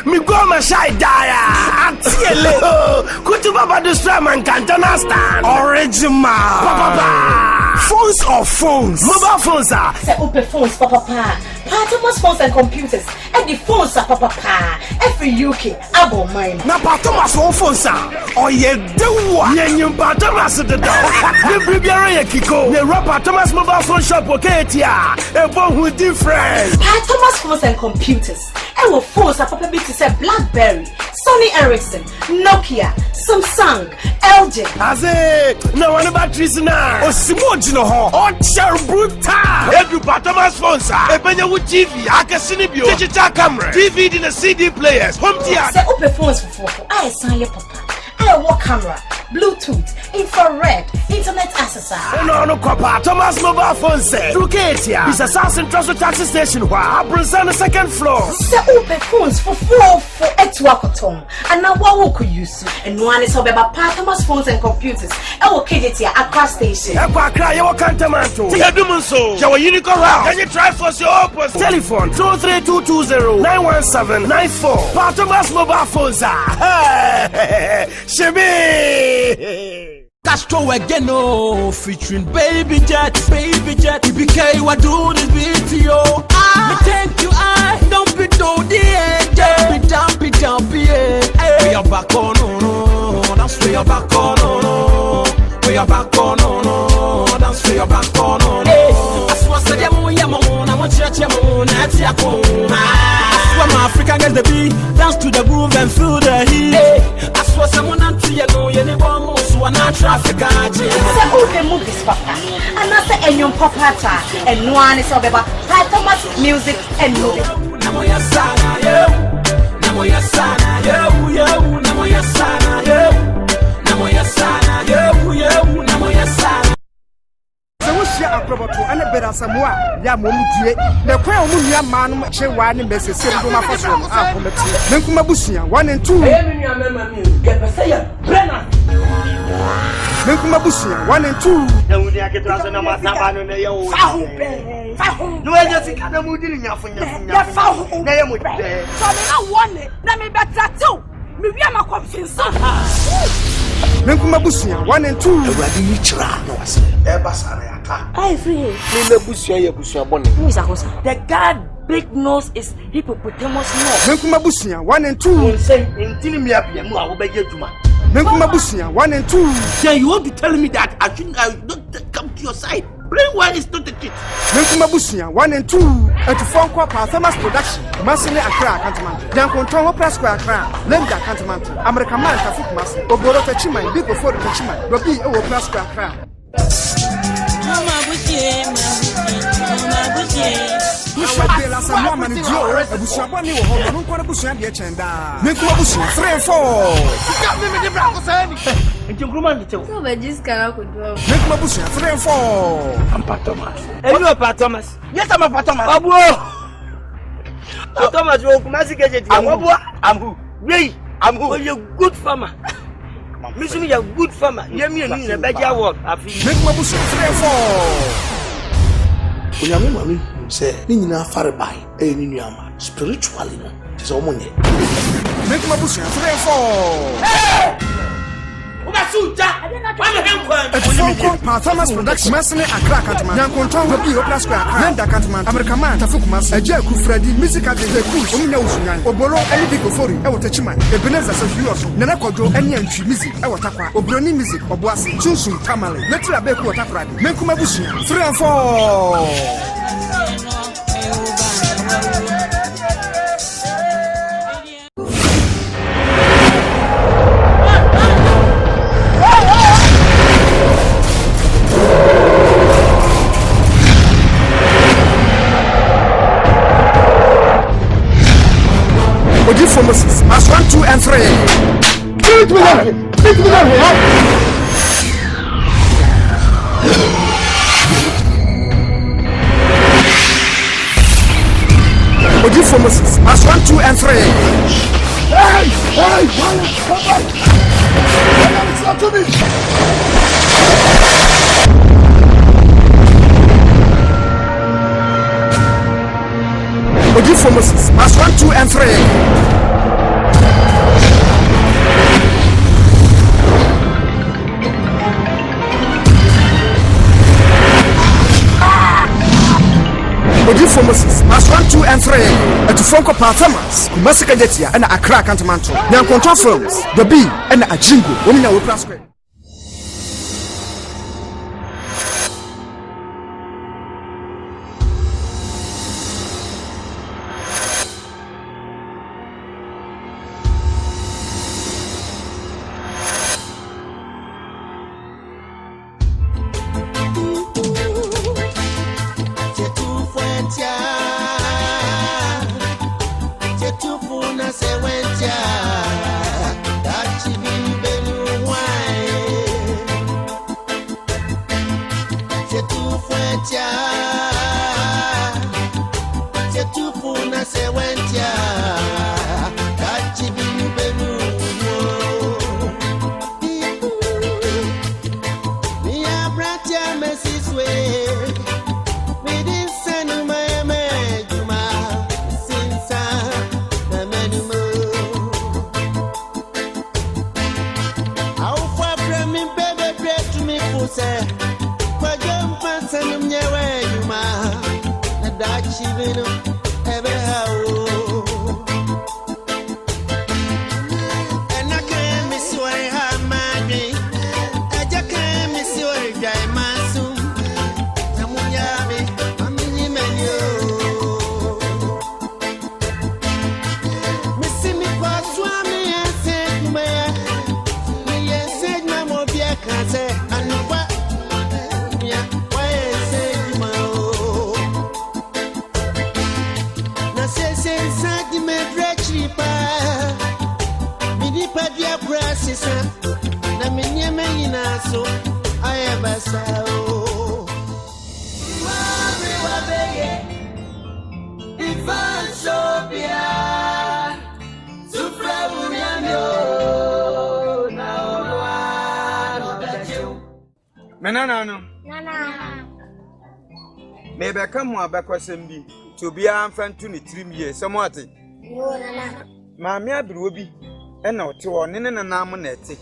Me go my shy daya. Atiele. Kutuba ba destroy man cantona stand. Original. Papa. Phones or phones? Mobile phones are. Say open phones, papa. Thomas phones and computers. And the phones are papa. Every UK, abo mine. Na Thomas phones are. Oh yeah, do what? Yeah, Thomas the dog. The Bibiara Kiko. The rapper Thomas mobile phone shop. Okay, tia. A phone with different. Thomas phones and computers. And with phones are papa to say BlackBerry, Sony Ericsson, Nokia, Samsung, LG. As it. No one about Trisna. Oh, Simon. Oh, Cherubuta! Every Thomas phones are a penny with TV, I can see digital camera, DVD and CD players, home theater. Say open phones for I sign your papa. I walk camera, Bluetooth, infrared, internet access. No, Papa. Thomas mobile phone say. Through Katia. It's a Samsung Transfer Taxi Station. Wow, Brazil on the second floor. Say open phones for 8 wakotong. And now what could use? And one is about Thomas phones and computers. I will KJT Accra Station. Aqua cry, you can't tomato. You do so. Your unicorn round. Can you try for your opus? Telephone 23220-91794. Thomas mobile phones are. Shimmy. Castro again, oh, featuring Baby Jet, BBK, what do this beat, yo? Me thank you, I don't be do the end, dump, yeah. We are back on, no, that's where you're back on, no. We are back on, no, that's where you're back on, no. As was the demo, I want you, that's your phone. As my African gets the beat, dance to the groove and feel the heat. As was someone until you know you never most one traffic. Say open movies, papa. And I say and your papa and one is about Thomas music and movie. Namoya sana, yo. Namoya sana, yo. Namoya sana, yo. Namoya sana, yo. Namoya sana. Aprobato and a better Samoa, Yamumie, the crown Munia man, Chewan, and Bessie, Silver Fason, Menkumabusia, 1 and 2. Get the sayer, Brenner. Menkumabusia, 1 and 2. No, I get to no matter. No, I just think I'm moving enough for you. They are with them. So I want it. Let me better too. Maybe I'm a confused. Menkumabusia, 1 and 2. I free. The God big nose is hippopotamus nose. Menkumabusia, 1 and 2. Menkumabusia, 1 and 2. Then you want to tell me that I shouldn't not come to your side. Plain one is not the kid. Menkumabusia, 1 and 2. And to form Thomas production. Massively Accra, Cantaman. Then control Prasco Accra. Lenda Cantaman. American man, Tafuk Mass. Oboro Tachima, big before the Tachima. Robbie over Prasco Accra. Mama Bushie. Bela Samuel and Joe, a Bushabani or Home, one of Bushabia Chenda. Menkumabusia, 3 and 4. Got me with the Broncos and you command to So I just cannot control. Menkumabusia, 3 and 4. I'm Pat Thomas. And you are Pat Thomas. Yes, I'm a Pat Thomas. Pat Thomas will come as I'm who? Ray, I'm who? You're a good farmer. Listen, you're a good farmer. You're me and a bad work. Menkumabusia, 3 and 4. Unyamumami say Nina Farabai, a Ninyama, spiritually, is almost. Menkumabusia, 3 and 4. Thomas production, Massine Accra Cantaman, Young Control will be your Plasco, Lenda Cantaman, American man, Tafukumas, a Jack Freddy, music at the Cool, Umina, Oboro, and Big Fori, I will touch mine, a Beneza of yours, Nanakojo, and Yanchi music, I will tap, Obroni music, Obuasi, Chusu, Tamale, Let's Labeko Taprad, Menkumabusia, 3 and 4. Moses, as 1, 2, and 3. Beat me down here. Oji for Moses, as 1, 2, and 3. Hey, come back. Listen to me. Oji for Moses. Verse 1, 2, and 3. Odi for Moses. Verse 1, 2, and 3. At Fonko performance. Kumasika Jetia and Accra Cantamanto. Nyankontra films. The B and a jingle. Women are Opera Square. Maybe come on back was to be an infant to 3 years, somewhat. Mammy Aberewa and not to one in an amonette.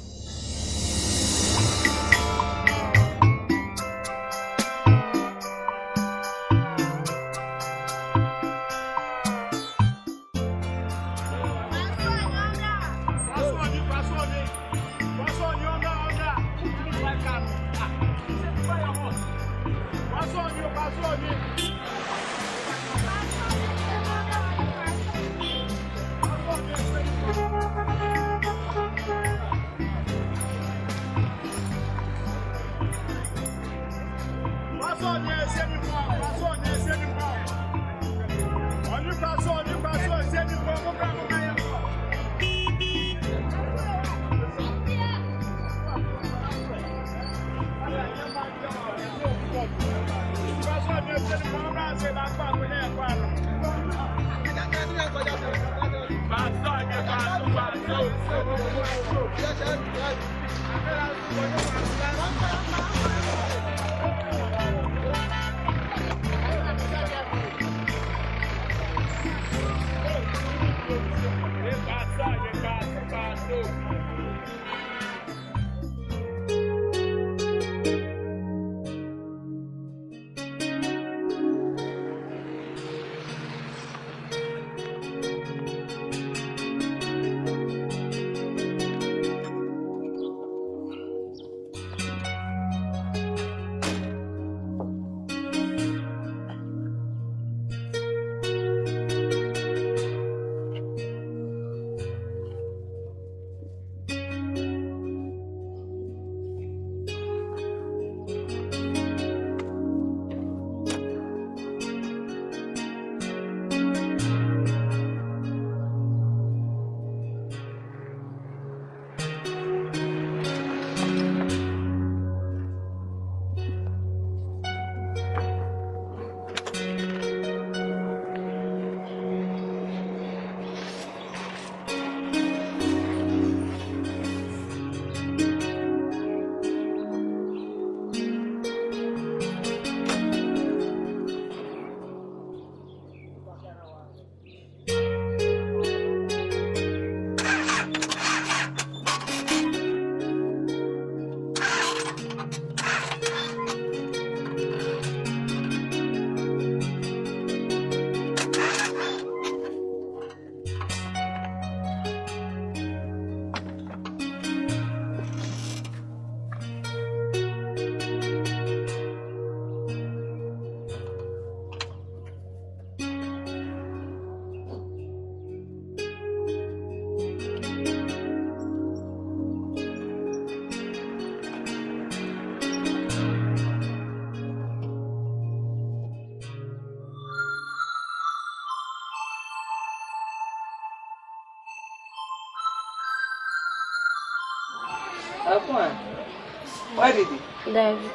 Why did he? David.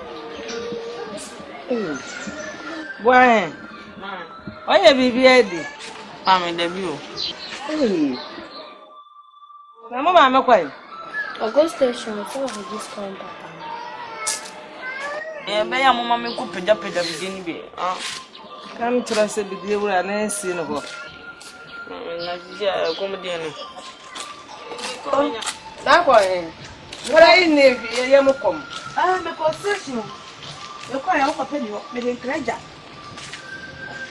Why? Why have you been? I'm in the view. Mamma, I'm quite. I'll go station for discount. Yeah, may I mamma could pay up at the beginning. Come to us at the deal and I see no more. Comedian. That way. What I need, you come. I'm a concession. You're quite off a penny, making treasure.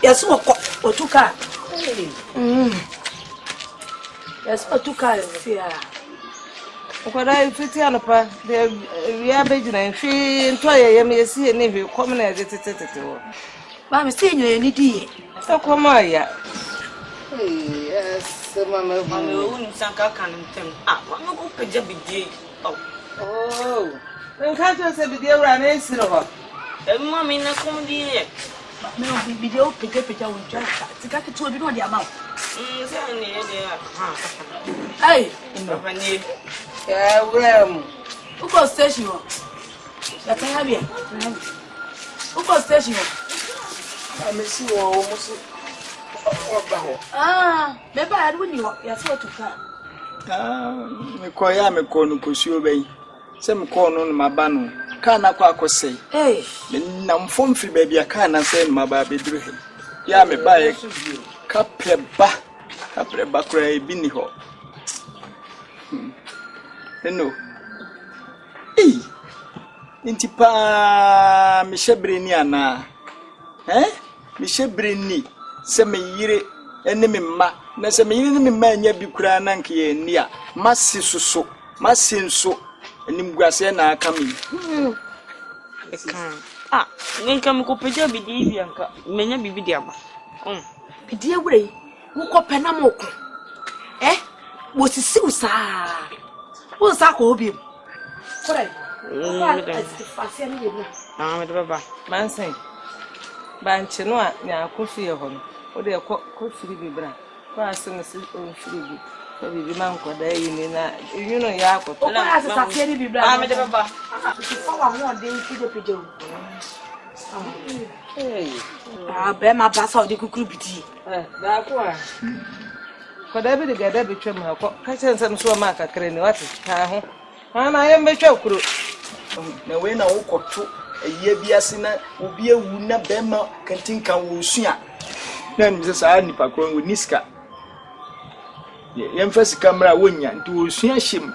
Yes, or two car. Yes, or two cars here. What I fit on a pa, we are begging and she and toy, may see a navy coming as it is. I'm seeing you any day. So come on, yeah. Yes, Mamma, won't sank can tell. Ah, one more page of the oh, then can't you say the dear and answer her? Mamma in a comedy. No, be the old picture with just to get to a bit on the amount. Hey, yeah, who goes station? That's a heavy. Who goes station? I miss you almost. Maybe I wouldn't you. Yes, what to come. Me koya me kono kosio bai. Se me kono no mabano. Kana kwa akose. Eh. Na mfom fi baabi aka na se no maba beduru he. Ya me bae kapreba kra e bi ni ho. No. Eh. Inti pa me shebreni ana. Me shebreni se me yire ene me ma na se me yire ne me ma nya bi kura na nke ye ni a masi soso masinso enim guase na aka mi nka me ko peja bi di bi anka menya bibi di aba bi di awre wo ko pena mo ko wo sisi usa wo sa ko obi kore fasi ani ye me de baba mansen banche no a nya akofi ye ho no o de ko firi bibra ko asen si o firi bi so bibi man ko da yi ni na you know ya ko o ko asa firi bibra me de baba fo wa ho de firi peje o be ma ba sa o de kukuru biti da ko a ko da bi de ga da bi twem ha ko ka chen sem so ma kakere ni wati ha ho ha na ye mbetwa kuro na we na wo koto eye biase na obi ewu na bema kantinka wo sua na nse saa nipa kro wo niska ye mfasi kamera wonya nti wo sua hyem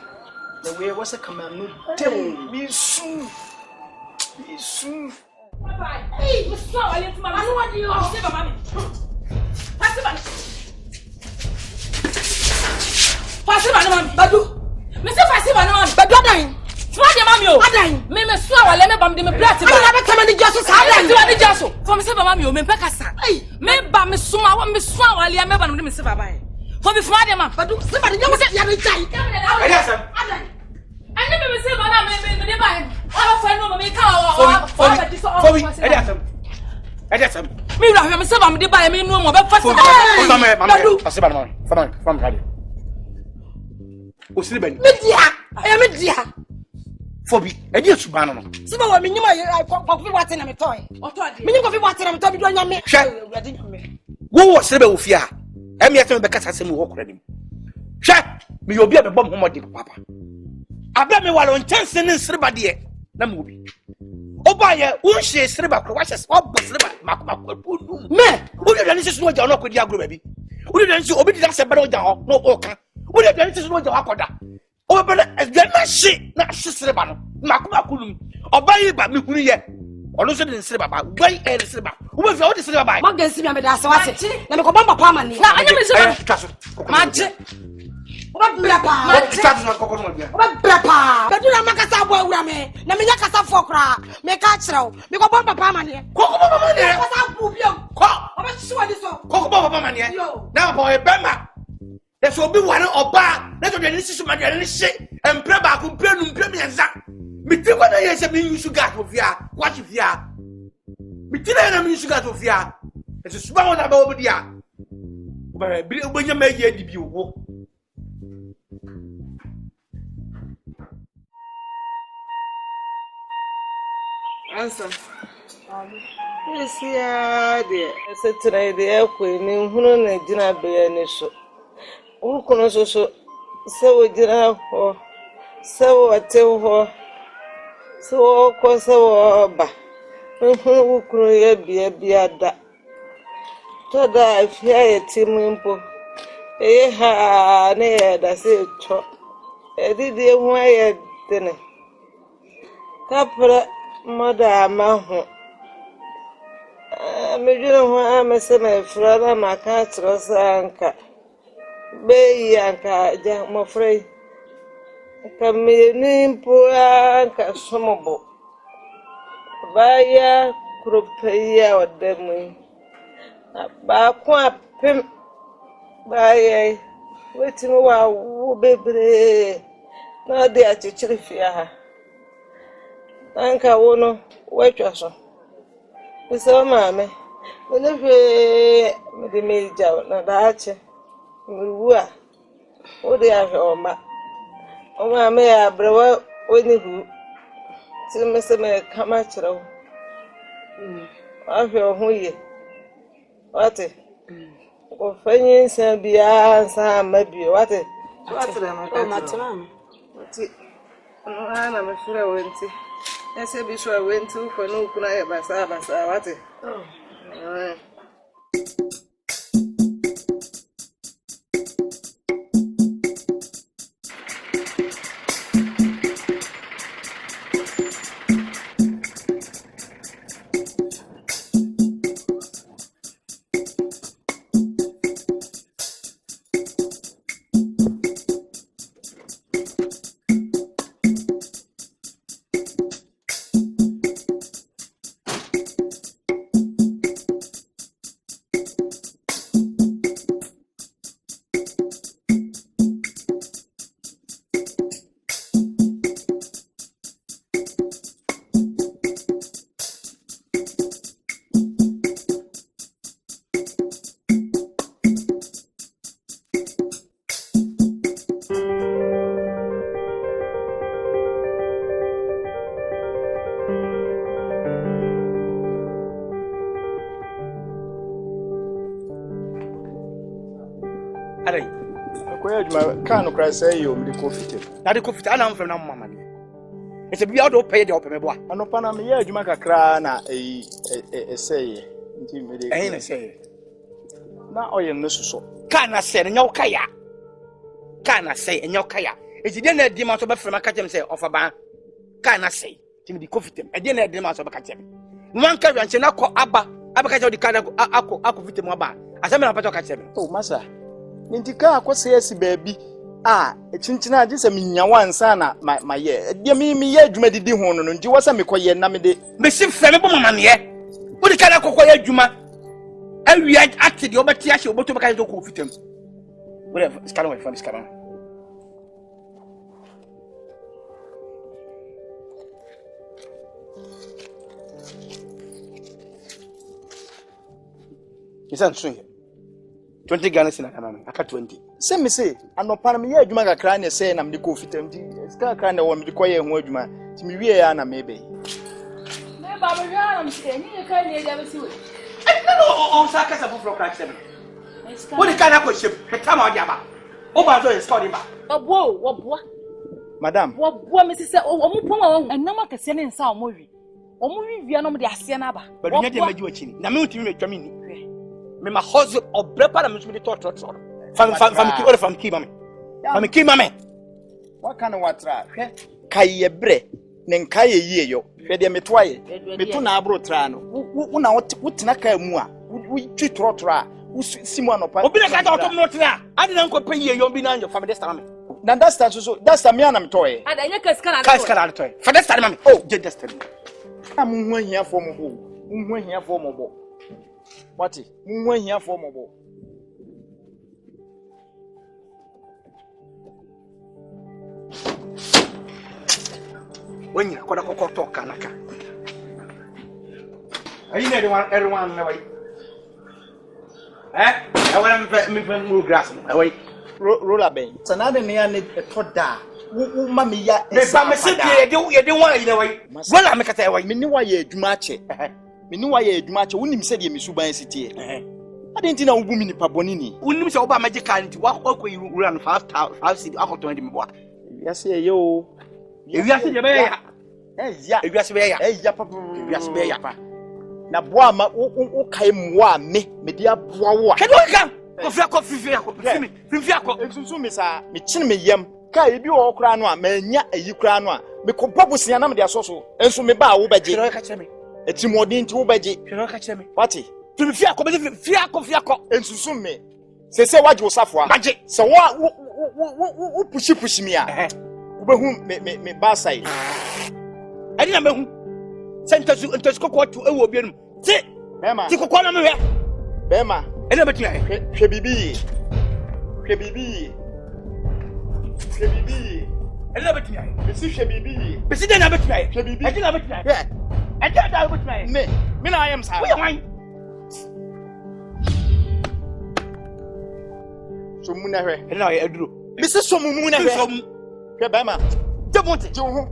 na we wasa kamanu tem bisu hey you saw I let mama no want you say mama pass mama badu me say pass mama badu adan Twa de mami o. Adan. Me so awale me bam de me plate ba. Ayi na be tama ni jaso sa adan. Twa ni jaso. For me say ba mami o me pe kasa. Me ba me so awale me ba no de me say baba e. For me fwa de ma. Badu se ba de nyawo se ya be jai. Ayi asam. Adan. Ani me say ba na me de ba e. Awo fa no me ka o. For me. Ayi asam. Ayi asam. Me wura me say ba me de ba e me no mo be fa se. Badu. Fa se ba no. Fa me o sire bani. Media. Fobi, edi esubano no. Siba wa minyima kofi wate na metoy. Minyima kofi wate na metoy bi do nyame. Wo sebe wo fia. Emi efe be kasa se mi wo kora nim. Hwe, mi obi a be bom homodi papa. Abra me walo ntense ne sreba de na mo obi. Oba ye unhye sreba kro wa hye obo sreba makoma ko du. Me, wo de ni sesu no ja no akodi agro ba bi. Wo de ni se obi di da se be no ja ho no o kan. Wo de ni sesu no ja akoda. Obele na shi na shisreba no makuma kulum obayi ba mi hunu ye ono so de nsreba ba gbai e nsreba wo be fi o de nsreba ba maga nsi mi da se wate na me ko bamba pa mani na anya me se maje o ba brapa maje tatu na kokoro mo bia o ba brapa bedu na makasa abo awura me na me nya kasa fo kra me ka kirew me ko bamba pa mani kokko bamba mani kasa abu bia ko o ba shiwa di so kokko bamba mani na bo e bema there's obi one oba let the nisi ma de nisi empre ba ko mpre nu mpre mienza miti kwa na yese mi yusu gas ofia kwa chifia miti na mi yusu gas ofia eso suba wona ba obi dia ba bi obonya ma ye di bi wo Answer. Yes, yeah, dear. I said today the airqueen in Hunan and Dina Bayie so. Who can also so did I for so a tell her so cause so ba. Who could be a that? Toda if you are a timimpo. Eh, ha, near that's it. I did the way dinner. Capra, mother, my I'm a semi frada, my cat, Rosanka. Bayie, Anka, my free. Come in, poor Anka, Somabo. Bayie, Cropaya, or Demi. Back pimp. Bayie, waiting a while, baby. No, dear, to Chilifia. Anka, wono, wait, Joshua. So, mammy, whenever the major, not Archie, woo, oh, they are your ma. Oh, my mare, Aberewa, when you see Mr. May come at you. I feel who ye. What it? Oh, Fanny, and be answer, maybe what it? What's them? Oh, my time. What's it? I'm afraid I went to. I said, be sure I went to for no cry by Sabasa. What it? Oh, Can't cry say you the coffee. Now the coffee, I am from Mamma. It's a beautiful pay the open boy. And upon a year, you make a crana a say. Ain't a say. Now I am no so. Can I say in your kaya? Can I say in your kaya? It's the dinner demand of a from a catchem say of a bar. Can I say to the coffee? A dinner demand of a catchem. One carry and say, Abba, Abba, the kind of Aku Maba. As I'm about to catch him. Oh, Massa. Nintika akwese baby e chinchina je se minya wansa na my ye de me ye adwuma didi ho no nti wasa me koye na me de me si fe me bo mama me ye wo di kana kokko ye adwuma awia ate de obati ahye oboto baka zo ko fitam whatever skala we fam skala isan sun 20 Ghana cedis na aka 20. Say me say anopa me ye adwuma kakra na say na me ko fitam di ska kakra na wo me ko ye ho adwuma ti me wie ya na me be. Me ba me ya na me say ni ka ni ya be si we. No sa ka sa foforo kra kse me. Wo di kana ko shep peta ma odi aba. O ba zo e story ba. Obo wo boa. Madam. Wo boa me say o mo pon wa enam akase ne nsa o mo wi. O mo wi wi na mo de ase na ba. Ba dunya de magi wachi ni. Na me utimi me twami ni. Me ma hustle or prepare me to talk. From key mame. From key mame. What kind of water? Kai bre, nen kai ye yo. Hwede me toaye. Me to na abro tra no. Wo na wotina ka mu a. Wo twi trotra. Wo simu anopa. Obi na ka ta otom no tra. Ade na nko pe ye yo bi na nyo from this time mame. Na that's that so that's me na me toye. Ada nya ka skana. Ka skana toye. For this time mame. Oh, je just tell me. Am hu ahia fo mo bo. Hu ahia fo mo bo. What is one here for mobile? When you got a talk, Kanaka. Are you everyone away? I want to move grass away. Roller bay. It's another near a toda. mama ya me ba me se ye de wan yi na wai wala me kata wai me ni wa ye adwuma ache me ni wa ye adwuma ache wonim se de me suban sitie adenti na wubu mi ni paboni ni wonim se wo ba magic candy wa koyi wura no 5 cedi akoto de me boa wiase ye o wiase de be ya wiase be ya papa wiase be ya pa na boa ma wo kai mwa me de aboa wo a kedo kan kofi akọ ensunsun me sa me chine me yam ka ebi wo kura no a manya ayi kura no a me kompa busia na me de asoso ensu me ba wo baje kedo ka kire me etimodi nti wo baje kedo ka kire me wati fi akọ ensunsun me se waje osafo a baje se wo pushi me a wo behu me ba sai adi na mehu sentasu kokko tu ewo bi enum bema ti kokko na me hwe bema ene betia hwe bibi ene betia bisi hwe bibi bisi de na betia hwe bibi adi na betia adi da betia me na ayam sa wo ye wan so mu na hwe ene na ye aduro bisi so mu na hwe hwe bema demonte jo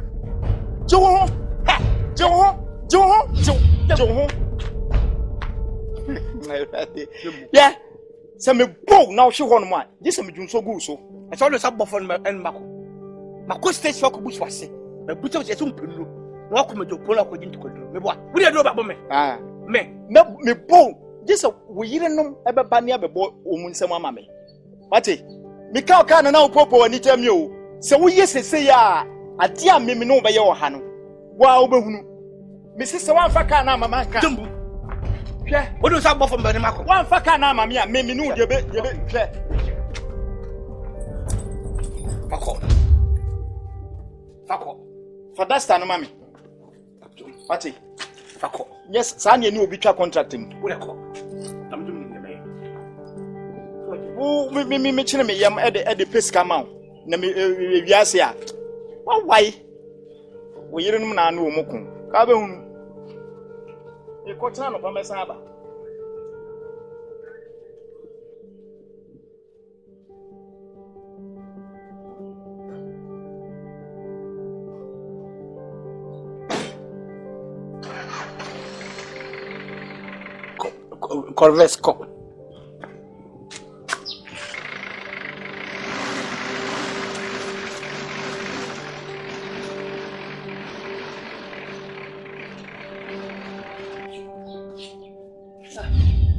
yeah se me bo na o hwe hono ma je se me dwunso gu so e so lo sa bofo en mako station ko busu ase me buta se so mpenu na ko me do pola ko jinti ko do me boa wo de do ba bo me me bo je se wo yire nom e be ba ne abebo o mu nsem ama me wate me ka na o popo ani tami o se wo yesese ya ade a me no be ye o ha no wa o behunu me se wa fa ka na mama ka dembu hwe wo do sa bofo mbani mako wa fa ka na mama ya me no de be hwe Fako. For that stand mami. Wati. Fako. Yes, sani ni obi twa contract mu. Wo leko. Tam dum ni me. Wo me chine me yam e de pesca ma. Na me wiase a. Wa wai. Wo yire num na anu omukun. Ka be hunu. E ko tena no ba me san ba. Corvesco.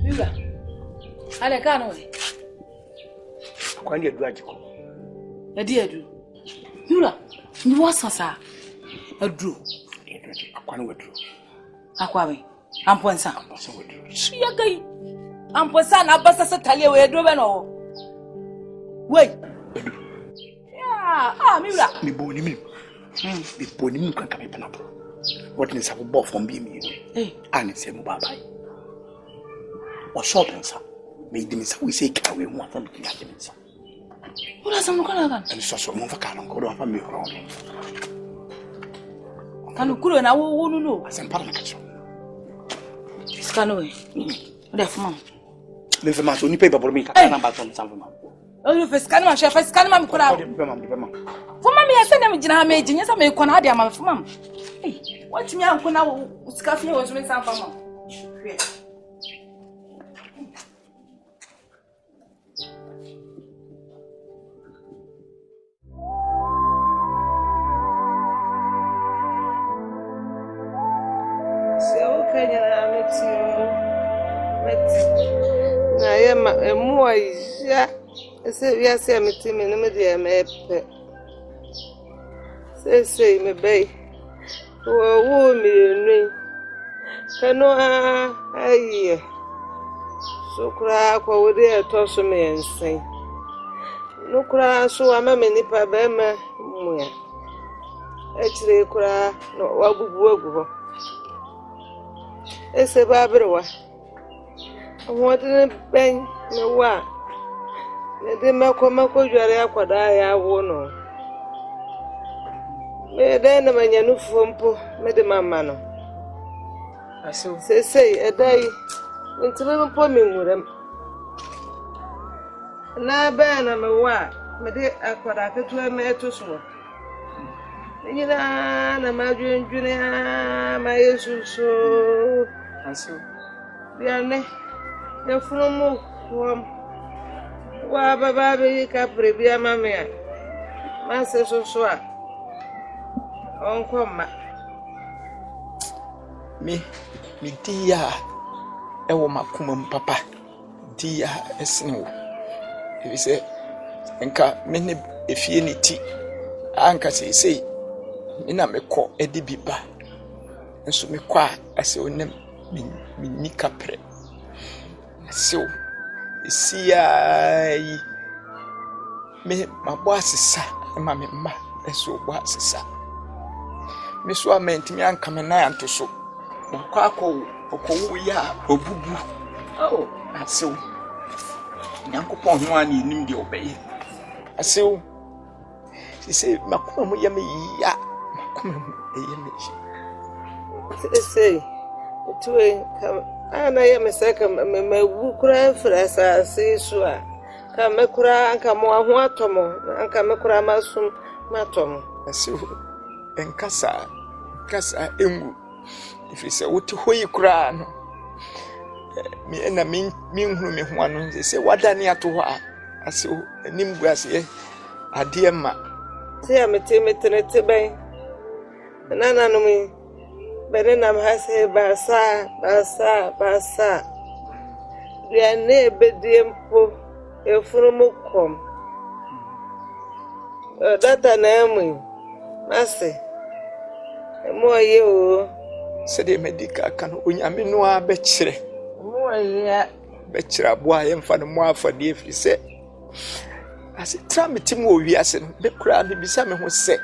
Yura. Ale kanu we. Kwani edu ajiko. Edi edu. Yura, ni wasasa. Edu. Akwani wedu. Akwabe. Amponsa. Shia gai. Amponsa na basa sa tale we edu be no. Wei. Edu. Ya, Yura. Mi boni mi. Mi boni mi kan ka me pena. What ni sa bo fom bi mi. Ani se mo baba. O so pensa. Me di mi sa we say ka we mo afam ki ya di mi sa. Ora sa mo kana kan. Ani so mo fa ka no ko do afam mi ko. Kanu kuro na wo no. Asem para na ka cho. Skano we. Ode fuma. Me fe ma so ni pe baboro mi ka na ba so sam fuma. O fe skano ma chef skano ma kura. Fuma mi ese na mi gina ha me ginya sa me ko na ade ama fuma. What me anko na wo sika fie wo so me sam fuma. Hwe. Na ye ma emu aja ese wi ase ameti me no me de emepe se me bei wo mi nu kanu aye sukra kwa wode etoso me ensen nukra so ama me nipa ba ma muya echire kura no wagugu agu ese ba Aberewa wọ́n ben me wa ne de mako jware akwada ya wo no me de na manyanu fompo me de mama no aso sei edai ntime mpo me nwuram na ba na me wa me de akwada ketu me eto so Nina na madwin dwene ma Yesu so. Aso. Biane. Ya funo kwam. Wa baba be ka prebia mamea. Ma se so a. Onkwama. Me dia ewo makoma papa. Dia esene wo. Ebi se enka me ne efie ne ti. Anka sei ina mekɔ edi biba. Nso mekɔ a ase onem me nika pre. So yi me mabɔ asesa ma me ma eso bɔ asesa. Me so amenti anka me na anto so. Akɔ ya obubu. Oh, asew. Nyankopɔn ho ani nim de obeye. Asew. Sisi makoma mu yame ya. Makoma mu eyame ji. Sisi tuwe ana yame saka me wukura frasa sisu a. Ka me kura anka mo ho atomo, anka me kura masum matomo. Asew. Enkasa engu. Ifise wote hoyi kura no. Me na me hunu me ho anu se wadane ato ho a ase anim guase ade ma se amete ben nana no me benena hase basa ya ne bedempo efurumu kom data na emu mase mo ye o se de medical kan onyame no a be kire ya bechira boa yemfa no mo afade efiri se ase tra metim wo wiase no be kura me bisa me ho se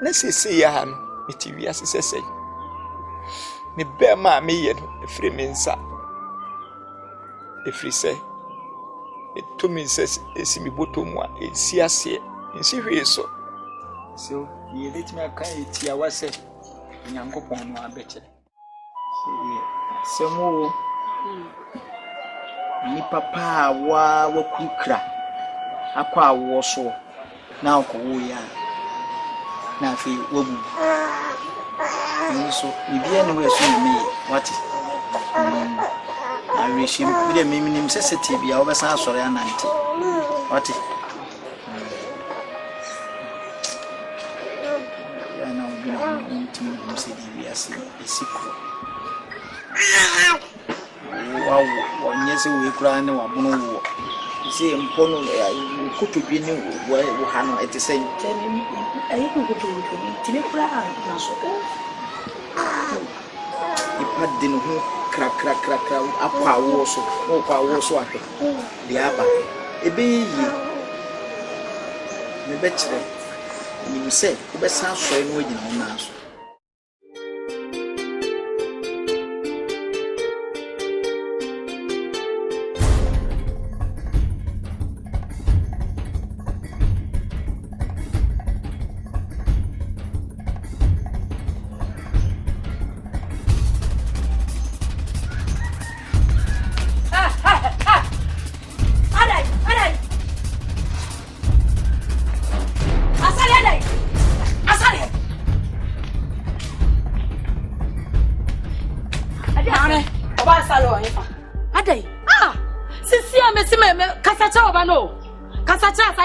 na sisi ya no meti wiase sese me be ma me ye no efiri me nsa efiri se etumi se esi mi botomu a esi ase nsi hwe so ye let me aka etia wase nyankopon no abekire semo ni papa wa wakukra akwa awo so na okowo ya na fi wobu so bibia ne we so mi wati I wish him with a minimum sensitivity over some sorry and anti wati ya na obi na say we are secret wow onyese we kura ne wabono wo se mpono kutubi ne wo ha no etese ayi kutubi tini kura na so ipadde no ho kra akwa wo so ahwe de aba ebe yi me bekire ni se wo besa so no wagina ho na so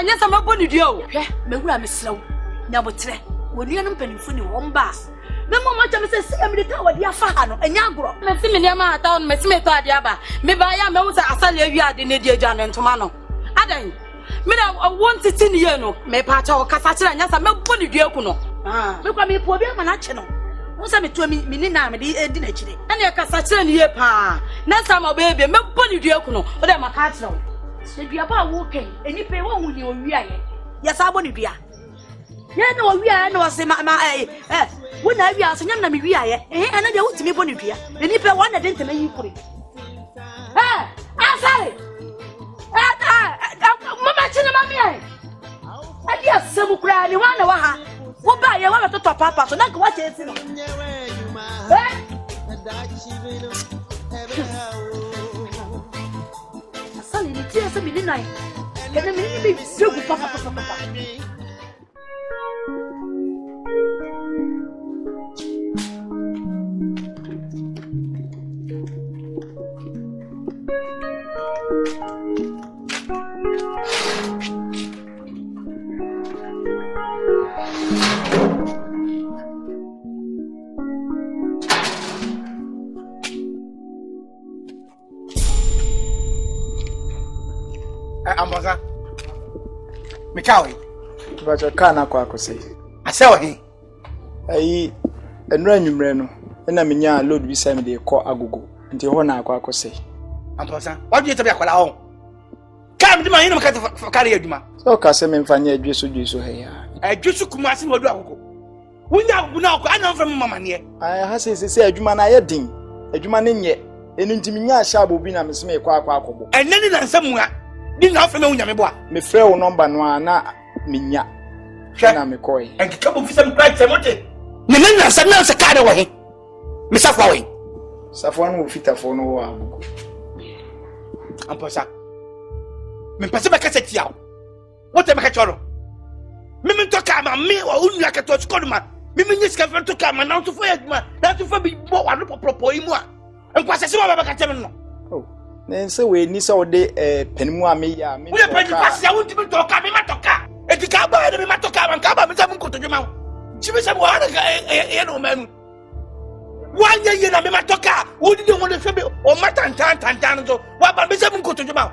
Yes, I'm a bonny deal. Megura me slow. Nabotre. When you don't penny funny one bass. No more much of say I'm the tower, dear Fahano, and Yagro. Messimina town, Messimeta diaba. Maybe I am also a salary yard in India John and Tomano. Aden. Mina, I want it in Yeno, may part of Cassatra, and yes, I'm a bonny deal. Look at me, poor Manachino. What's I to me, Minina, and your Cassatra near pa. Next time, baby, I'm a bonny deal, but I'm a catch. If you are walking, and you pay one with your rear. Yes, I want to be. Yeah, no, we are no, say my when I be as a young man, we are, and I don't me one here. Then if I want to didn't make you put it. Ah, I say, Mamma Chinamia. I guess some cry, you want to what buy you want to top papa, so not watch it. Yes, I'm in night. Can I be so papa? amboza. Mikawe. But kana kwa akose. Asewa he. Ayi enura nwumre no na menya load bi sai me de kɔ agogo. Nti ho na akwa akose. Amboza. What do you tell me akwala ho? Kam di ma yin makata fakare adwuma. So ka se me mfanya adweso he ya. Adweso kuma ase wadu agogo. Wunya agogo na akwa ana mfam mama ne. Ha se adwuma na ye din. Adwuma ne nye. Enu ntimi nya ashabo bi na me se me kɔ akɔbo. Enani na nsamu Di na afeme unya mebo a. Me frɛ wo number no a na menya. Na me kɔe. Enkeka bo fisam right semote. Ne na nsa na nsa ka de wo he. Me safwa we. Safwa no fitafo no wo agogo. Amposa. Me pese be kase tia. What am I choro? Me toka ma me wa unu aka to skodo ma. Me nyiska fe toka ma na to fo aduma. Na to fo bi bo wa no popropo imu a. Enkwase se wa ba ka teme no. Oh. Nense we ni se ode penimu a me ya me. We pedi kwase ya wonti me toka me matoka. Etika ba de me matoka man ka ba me se mun kotojuma. Chibe se wa na e no manu. Wanya ye na me matoka. Wodi de won de hwebe o matantan so. Wa ba me se mun kotojuma.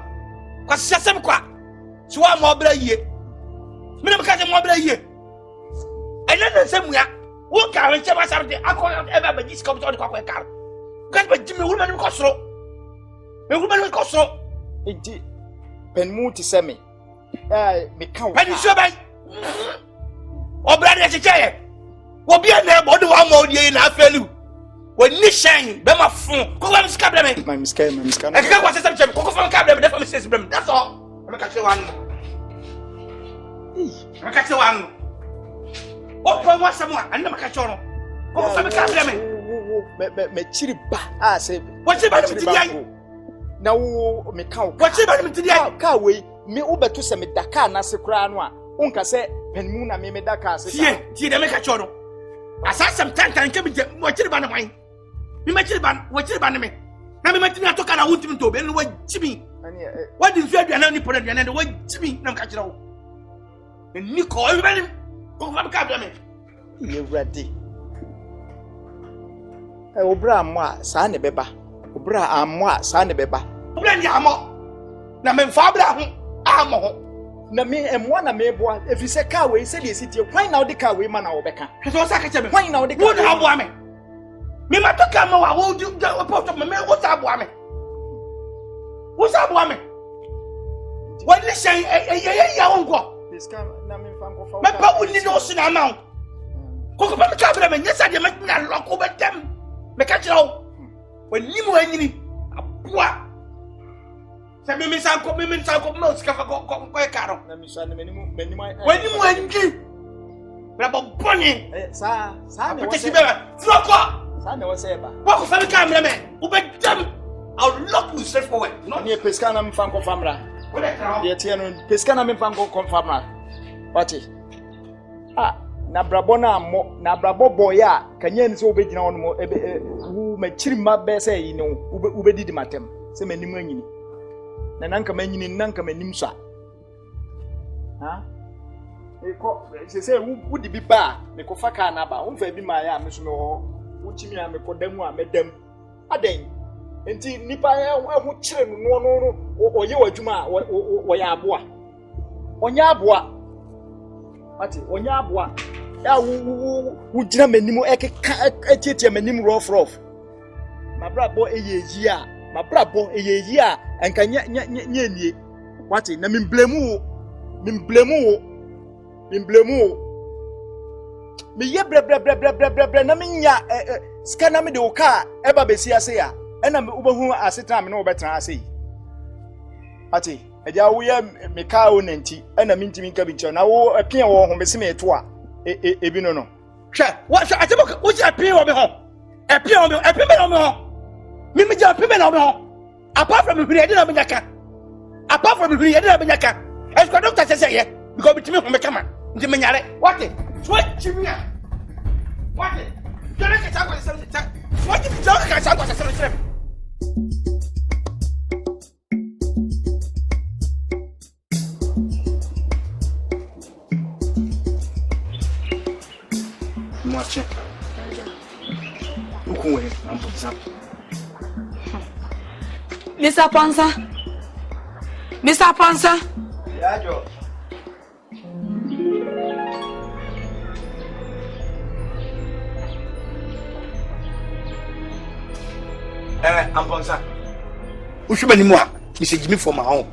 Kwase se me kwa. So wa mo bra yie. Me na me ka se mo bra yie. Ene na se muya. Wo ka we che ba sa de akọ e ba ji skop to de kwa ka. Ka ba ji me wuru ma ko soro. Me wuru ma ko soro. Enti penimu ti se me. Me ka wo. Pani so ba. Obra de cheche. Wo bia na bo de wa mo de na afelu. Wo ni shan be ma fun. Ko wa miska bra me. My miska. E ka kwa se se che ko fun ka bra me de fa me se bra me. That's all. Me ka che wa no. Me ka che wa no. O pa wa se mo an na me ka che no. Ko fa me ka bra me. Me chiri ba. Ah se. Wo chiri ba me ti dia. Na wo me ka wo. Wo chiri ba me ti dia. Ka we me ubeto se me daka na se kra no a. Unka se penimu na me daka se. Tie de me ka che no. Asasem tantan ke bi wo chiri ba na wan. Me ma chiri ba, wo chiri ba na me. Na me ma timi atoka na wuntimi to be no wo chimi. What is your aduana ni pon aduana wo chimi na me ka chira wo. Ni ko e ba ni ko fa me ka bra me. Ye wrade. Obra amwa sa ne beba. Obra amwa sa ne beba. Obra ni amo. Na me mfa bra ho amo ho. Na me emwa na me boa efi se ka we se de sitie kwan na odi ka we ma na wo beka. So sa ka che me. Kwan na odi ka. Wo na abo ame. Me ma to ka ma wa wo di port me wo sa abo ame. Wo sa abo ame. Wo ni shen ya won go. Piska na me mfa nko fa. Me pa wo ni no si na ma. Ko ko pa me ka bra me nyesa de me na loko be dem. Me ka chira wo. Wo ni mo anyini. Aboa. Se me sanko no sika fa ko e karo. Na mi so na menimu Wani mu angi. Bra bo boni. Sa ne wo se beba. Floko. Sa ne wo se ba. Wa ko fa me camera me. Wo be jam. I'll lock you straight forward. No ni peska na mfa nko famra. Wo le karo. Ye tie no peska na mfa nko famra. Wati. Na brabo na mo na brabo boy a kanya ni se obegina wono mo wu ma chiri ma be se yi no ubedidi matem se manimu anyini na nanka manyini nanka manim so ha se wu di bi ba me ko faka na ba won fa bi ma ya me so me ho wu chimi a me ko damu a medam aden enti nipa hu chire no oye wadwuma wo ya aboa onya aboa ati onya aboa ya wu jina manimu etietie manimu rough ma brabo eyeyi a enka nye wati na mimblemu mi ye bre na minya ska na me de oka eba besi ase ya ena me ubehu aseta me na obetra ase ati eja wo ye me ka o nanti ena mintimi nka bi nche na wo apia wo ho besi me eto a ebi no hwe wo ati mo wo ji apia wo be ho apia wo me no me ho me ji apia me no me ho apart from me dey na benyaka apart from me dey na benyaka e ko doctor say ye because bitimi ho me kama ndi menyare what what chimia what jona ka cha ko say what jona ka cha ko say Mwache. Ukuwe ambuza. Mr. Pansa. Yeah, Joe. I'm Bonsa. Who should be more? Mr. Jimmy for my home.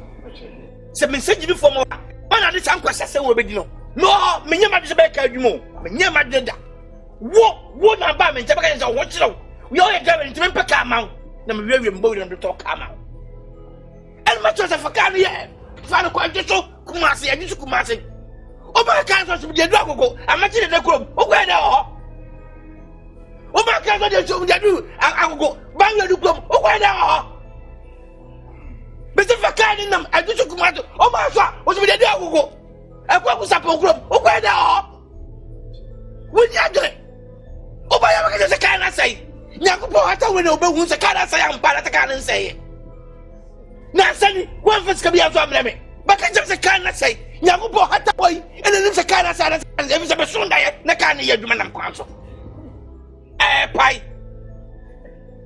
Say, Mr. Jimmy for more. One of the time, I say, we'll be no. No, me never just back out you more. Me never did that. What not by me? Tabaka is a watch out. We all are going to make a come out. No, me very important to talk come out. And much as a Fakani, Father Quanto, Kumasi, and you Kumasi. Oh, my cousin, the Drago, I'm not in the group. Oh, where they are. Oh, my cousin, they do. I will go. Bang the club. Oh, where they are. But if I can't in them, I do Kumato. Oh, my son, what's with the Drago? I was up on group. Oh, where they are. When you do it. Oh, my God, I can't say. Yakupo, I thought we know, but once I can't say, I'm bad, I can't say it. Now, Sunny, one first can be out of me. But I just can't say. Yakupo, I thought, and then it's a kind of silence, and there is a person there, and I can't hear you, man, council. Pie.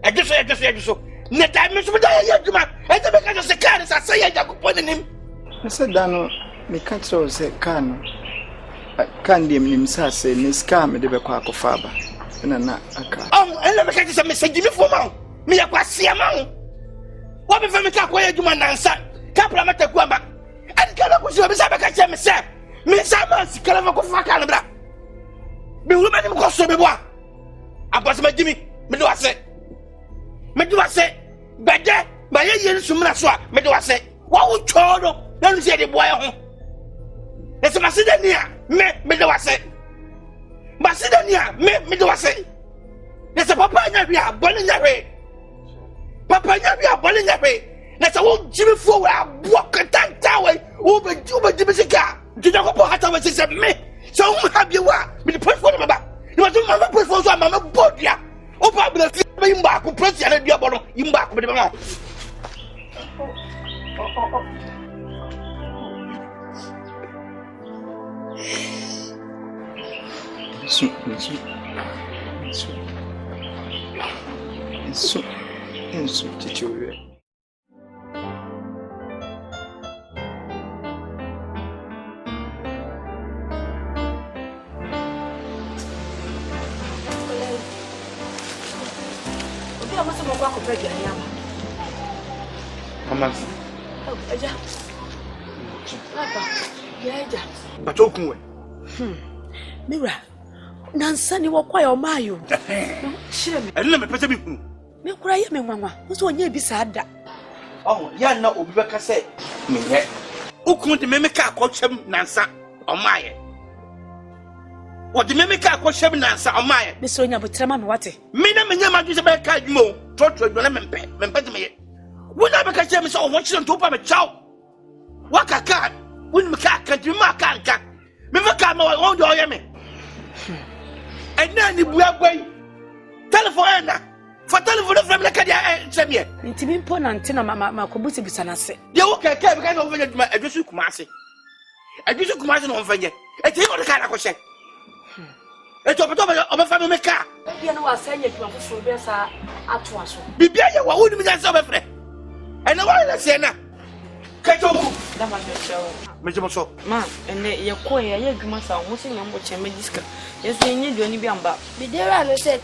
I just said so. Net I miss what I hear you, man. And the because of the car, I say, I could put in him. I said, Dano, me can't so say, can. I can't dim himself say, Miss Carmen, the Bequaco Faber. And I'm not a car. Oh, and let me catch some message for mount. Me a quasi amount. What if I can't wear you, man, and son? Capramata Guamba. And can I push you, Miss Abaca, myself? Miss Amas, Calamaco Facanabra. Be woman in Costa. I was my Jimmy, Medua said. Medua said, but there, by a year, Sumaswa, Medua said, what would Choro? Don't say the boy. There's a Macedania, Medua said. Macedania, Medua said. There's a Papa Navia, Bolinabe. Papa Navia, Bolinabe. There's a old Jimmy Four, walk a tank tower, over Jimmy. Did not go out of it, me. So have you are, with the point for them about. You want to mamma put for some mamma bodia. Oh, probably the back who press the idea about you back with the mouth. But open way. Mira, Nansani will quite a mile. And let me put me. Me cry, me, Mamma. Who's one year beside that? Oh, yeah, no, Rebecca said. Me, who couldn't make a coach him, Nansa, or Maya? What the Mimica coach him, Nansa, or Maya? Miss Sonia, but tell me what it. Mina, Minama, is about Kadmo, Torture, Lemon Pet me. When I became James, I want you to open a chow. What a cat, when the cat can't do my cat. Never come out on your yammy. And then you will wait. Telephone for telephone from the Cadia and Samia. Intimate Ponantina, Mamma Cobusi Bisanase. You okay, can't over my address, Kumasi. I do Kumasi on Vanya. I take on the car, I was saying. It's over a family car. You know, I say you for this at once. Be beer, what would be that so friend? And the one I say now. Ma, and your coy, I must have what's in your disca. Yes, they need you any bamba. Be there, I said,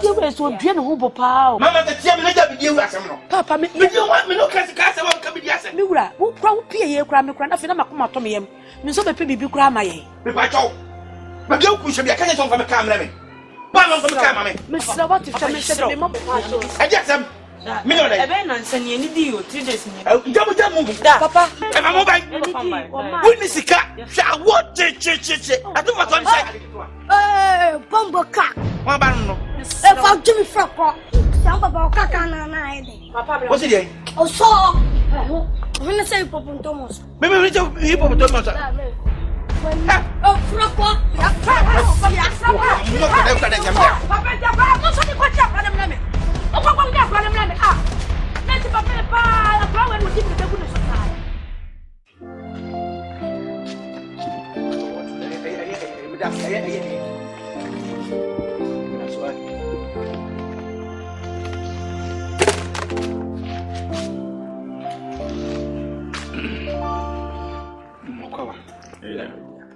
you were so beautiful, Papa. Mamma, the chairman, you are some. Papa, you want me to catch the car about coming yes. Mura, who probably pay a cram, and nothing about come to me. Miss Baby, be crammy. But you should be a connection from a camera. One from the camera. Mr. What if I said, I just am. Me no dey. Send you any deal 3 days. Papa. And I'm mobile. Witness the car. Shall what? I do what I'm saying. Bombo cock. What about no? If I'll give me frog. Some about cock and what's it? Oh, so. When I say Papa Thomas. Maybe we do Thomas. Oh, frog.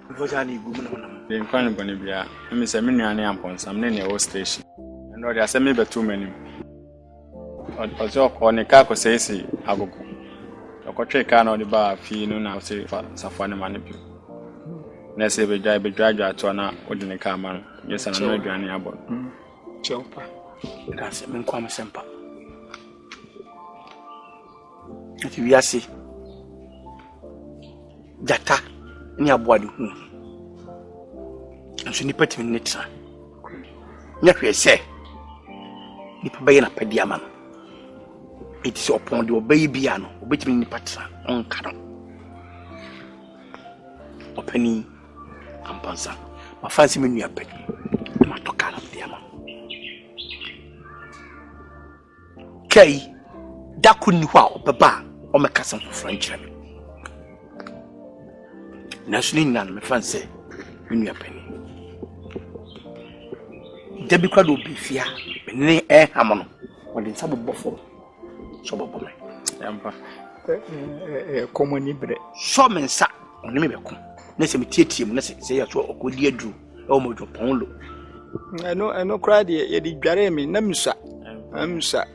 Because I need women. The inquiry Bonibia, Miss Eminian upon some name old station. And they are semi but too many. Or so on a carco says, I go. A cotre can on the bar, fee no now say for Safana Manipu. Let's say we drive to an ordinary the car man. Yes, and I'm not granny about. Chopa. That's a Minquam Semper. If you see Jata near body. And so nipper to Nitsa. Never say, Nipper Bayie na Pediaman. It is upon the babyano, which means Nipatra on Canon. Opening and Pansa. My fancy me near Penny. My tocan of Diamond. Kay, that couldn't wow, Baba, or my cousin for French. Nationally, none, my fancy, you penny. Debbie Crowd will be fear, but nay, Hammond, or in some buffalo. So, Bobby, common bread. So, men sat on the miracle. Nessa team, Nessa say, a good year drew, almost a pound. I know, cried ye, did Jeremy, Namusa. Namusa.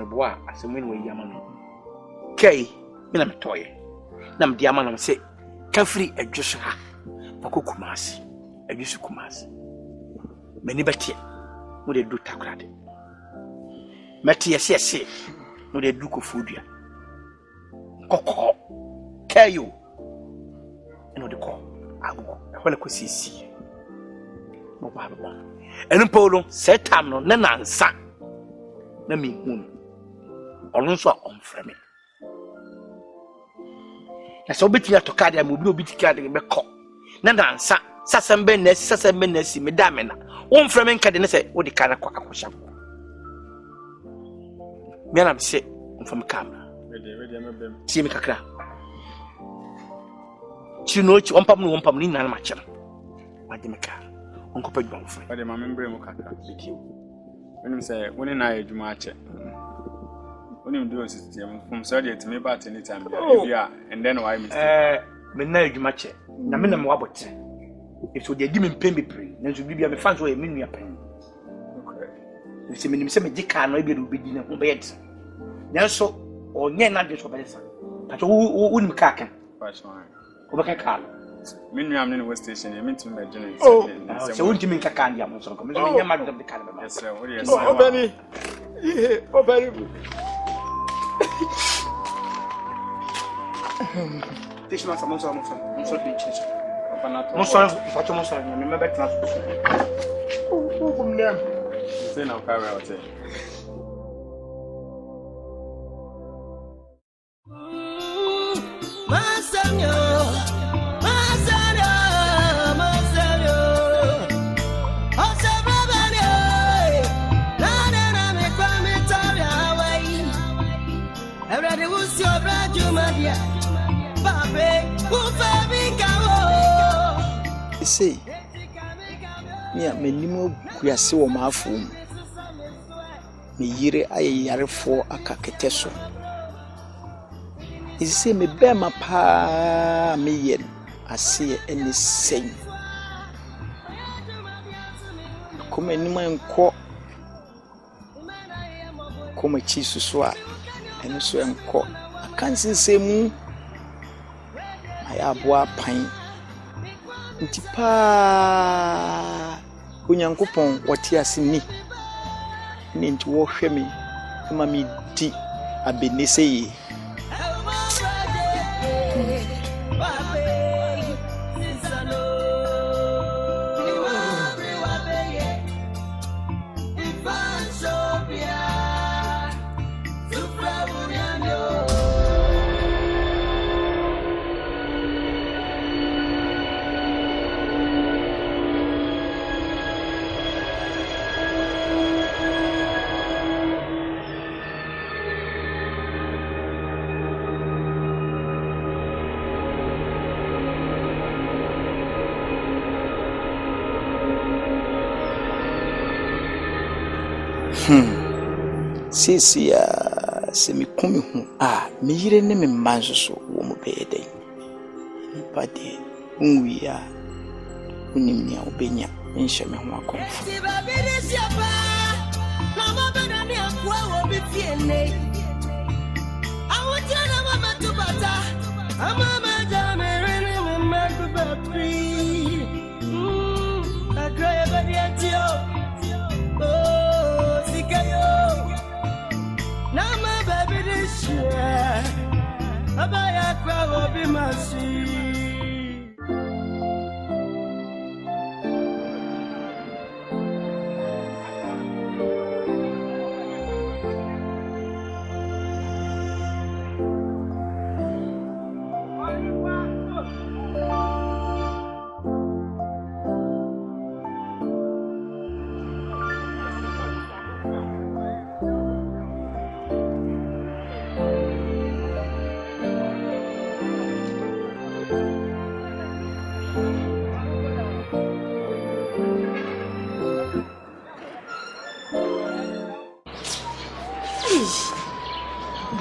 Bois, as a win with Yaman. Kay, Minam toy. Nam Diamanam say, Kafri a Joshua, Pakukumas, a Yusukumas. Many better would they do Takrad. Matthias, yes, no, they do Foodria. Coco, care you. And the call, I will, when I could see. And Polo said, Tam no, Nana, son. Let me moon. Also on frame. I saw between to carry a mobile bit carrying a cock. Nana, Sassam Benes, Madame, one frame cadena said, what the kind of quack was. Men I'm sick from camera. See me cacra. She knows one pump in an match. What the maca? Uncle Pedro, but the mamma Bremocata, the kill. When you say, when I do match it. When you do a system from surgery to me about any time, and then why, Menage match it. Naminam Wabbit. If so, they didn't pay me pre, then to be a fan for a minute penny. You see, me say, Dick can maybe will be dinner on bed. Now, so, or near not just for better. But who wouldn't cack? Over car. Meanwhile, I'm in the West Station. I meant to imagine. Oh, so won't you make a candy? I'm also coming. I'm out of the car. Yes, sir. Oh, Benny. Oh, very good. This was a monster. I'm sorry, but I'm sorry. Remember, who from them? Say now, Carol. Say, me minimum Kuasi or my phone. Me yere I yare for a caketeso. Is say me bear my pa me yen. I see any same. Come anyone call. Come a cheese to swat and so and call. I can't say moon. I have one pine. Ntipa Onyankopon wati asini ni nti wo hwe me ma me di abenese yi Sisi se me kumi hu me yire ne me manso so wo mo be den Pade, we are Unimia Obenia, and Shemma.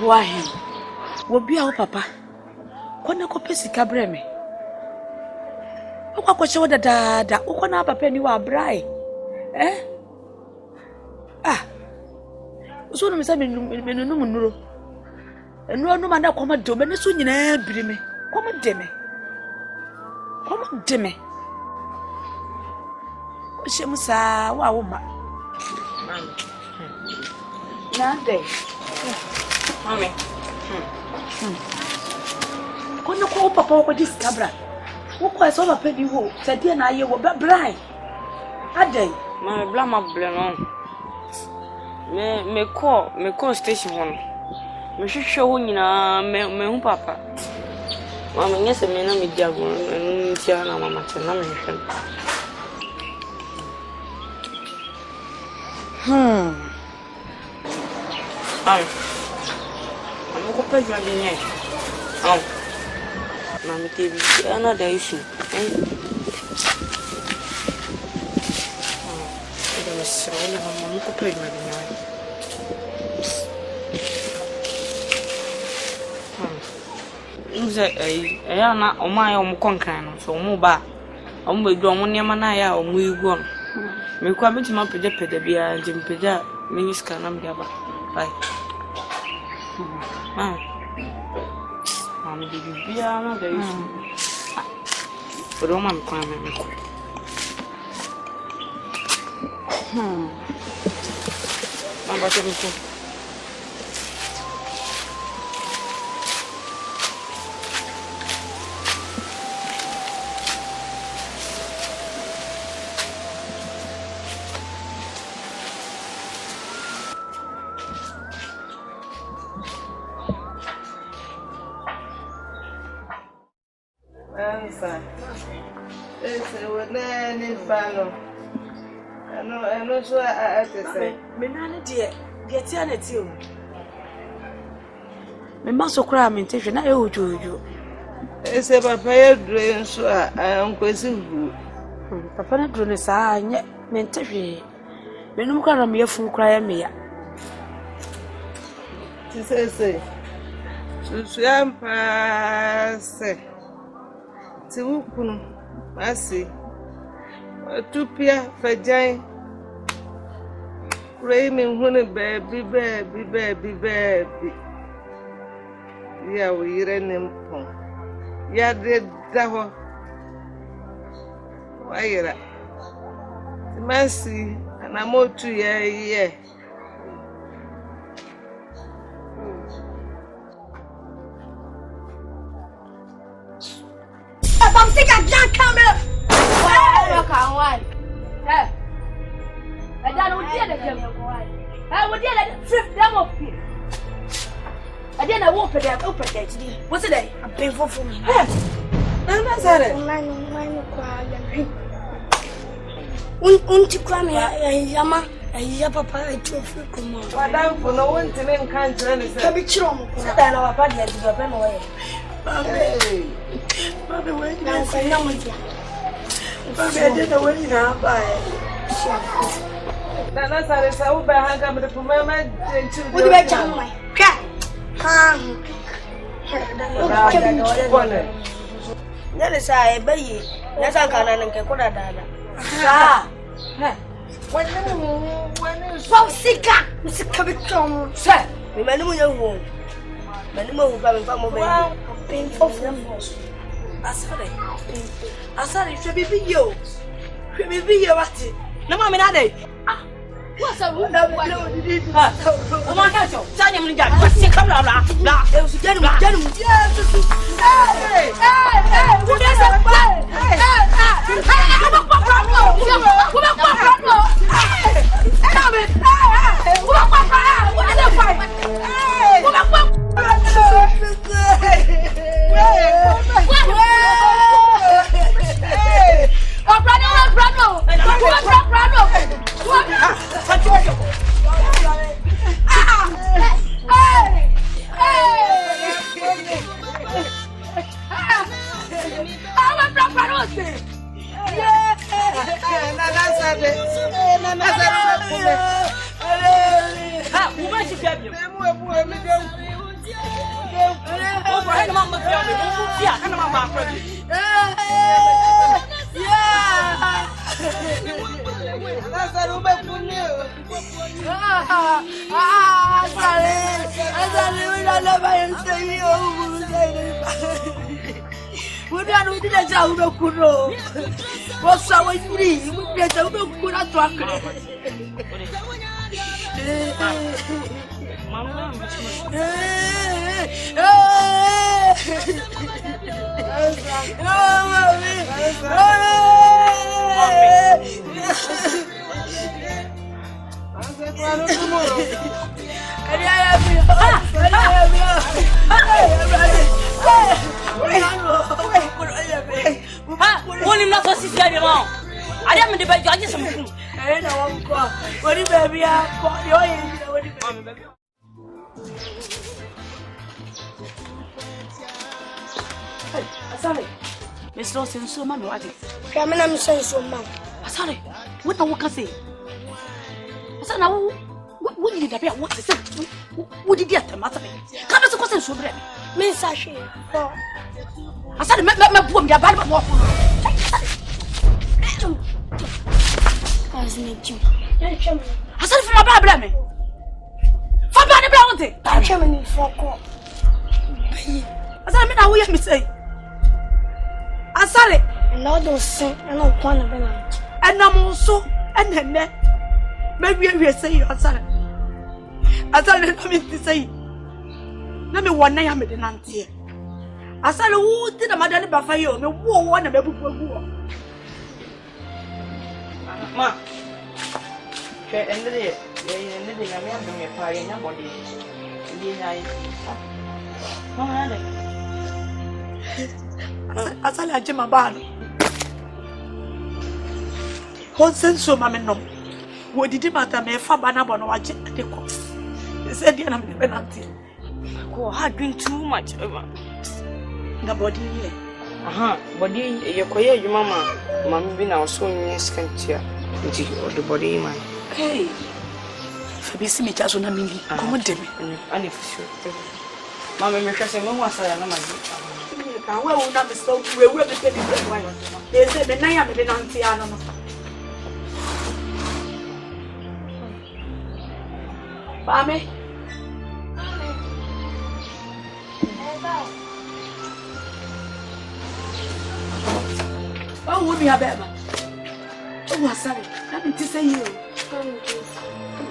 Why? Will be our papa. Kona ko pesi kabre me. Okwa ko che woda dada, ukona papa ni wa brai. So no me say me no munuro. Enu no manda koma do me so nyina biri me. Koma de me. Ko she musa wa wo ma. Na dey. Mami. Kono ko papa ko discover. Wo ko so papa di wo. Se dia na ye wo brai. Adai. Mami bla ma bla no. Me call station one. Me hwehwe wo nyina me hu papa. Mami nyese me na me diago ntia na mama che na me hwehwe. I'm going to pay you again. Oh, Mammy, another issue. I'm going to pay you again. I am not on my own concern, so mobile. I'm going to go on your manaya or move on. Me come to my project, the beer and Jim Peda, Minister Namgaba. Bye. Mommy, did you be another issue? But don't mind crying. Mama, tell me. I know so I say. Me nana dear, get in it you. Me must cry me take na e ojojo. E say papa e drain so I am kwesi hu. Papa na drain sa anye me ntehwe. Me num kwa na me yafun kra ya me ya. Ti say. Susu ampa se. Ti wukunu asi. Tupia fajan. Pray me baby. Yeah, we ran pon. Yeah, did that one. Why, Mercy, and I'm more to yeah. I'm sick of Jack Cameron. Why? Yeah. I don't hear the game. I would hear that trip them up here. I didn't walk for them open there today. What's it? I'm painful for me. I'm sorry. Unti kwa me yama ya papa etofu kuma. Madam for no one to men can't run it. Ka bi chiro mo. Sada na papa dia di papa no way. Mami we na ko na mo dia. Mami I didn't know na ba. Na sare sa u ba hanga me ko mama denchu. Wo di be jam mai. Kwa. Ha. Nyale sa Bayie. Nyasa kana nke koda dada. Sa. When Sika, Sika become sir. We many more. Many more coming from over. Painful for them. Asari, should be you. Should be you at it. No, mamma, nade. What's a wound? Come on, catch you. Tell him, what's the color? It was a gentleman. Yes, hey, what is that? What's our free? We get a look good at track. One not so sick anymore. I am the bad judges. I know what you baby are. Sorry, Miss Lawson, so mamma, what is coming? I'm saying so, ma'am. Sorry, what I say? I know what did I what to say? What did you get the matter? Come as a question, so bad. Miss Sashi. I said, my boom, your bad walk. I said, for my baby. For my bounty. I'm coming for call. I said, I mean, I will me say. I said it. And all those sing and no one of them. And I'm also, and then maybe I will say you are sorry. I said, let me say. Let me one name with an auntie. I said, who did a madam buffalo? The war one of the book. Ma, and the day, and living a man from your pie in your body. I said, I Jim a barn. What sense so, mamma, no? What did it matter? Me for Banabon or watch the cost. He said, I'm the penalty. Oh, I drink too much. The body here. Body, your quiet, your mamma. Mamma, been our so near scantia. The body, man. Hey, Fabi, me just on a minute. Come on, Demi. And if you, Mamma, me just a moment, I am not. I will not be so. We will be taking the wine. They said the name of the Nantiano. Mammy. Oh, would be a baby. Oh, sorry. Nothing to say you.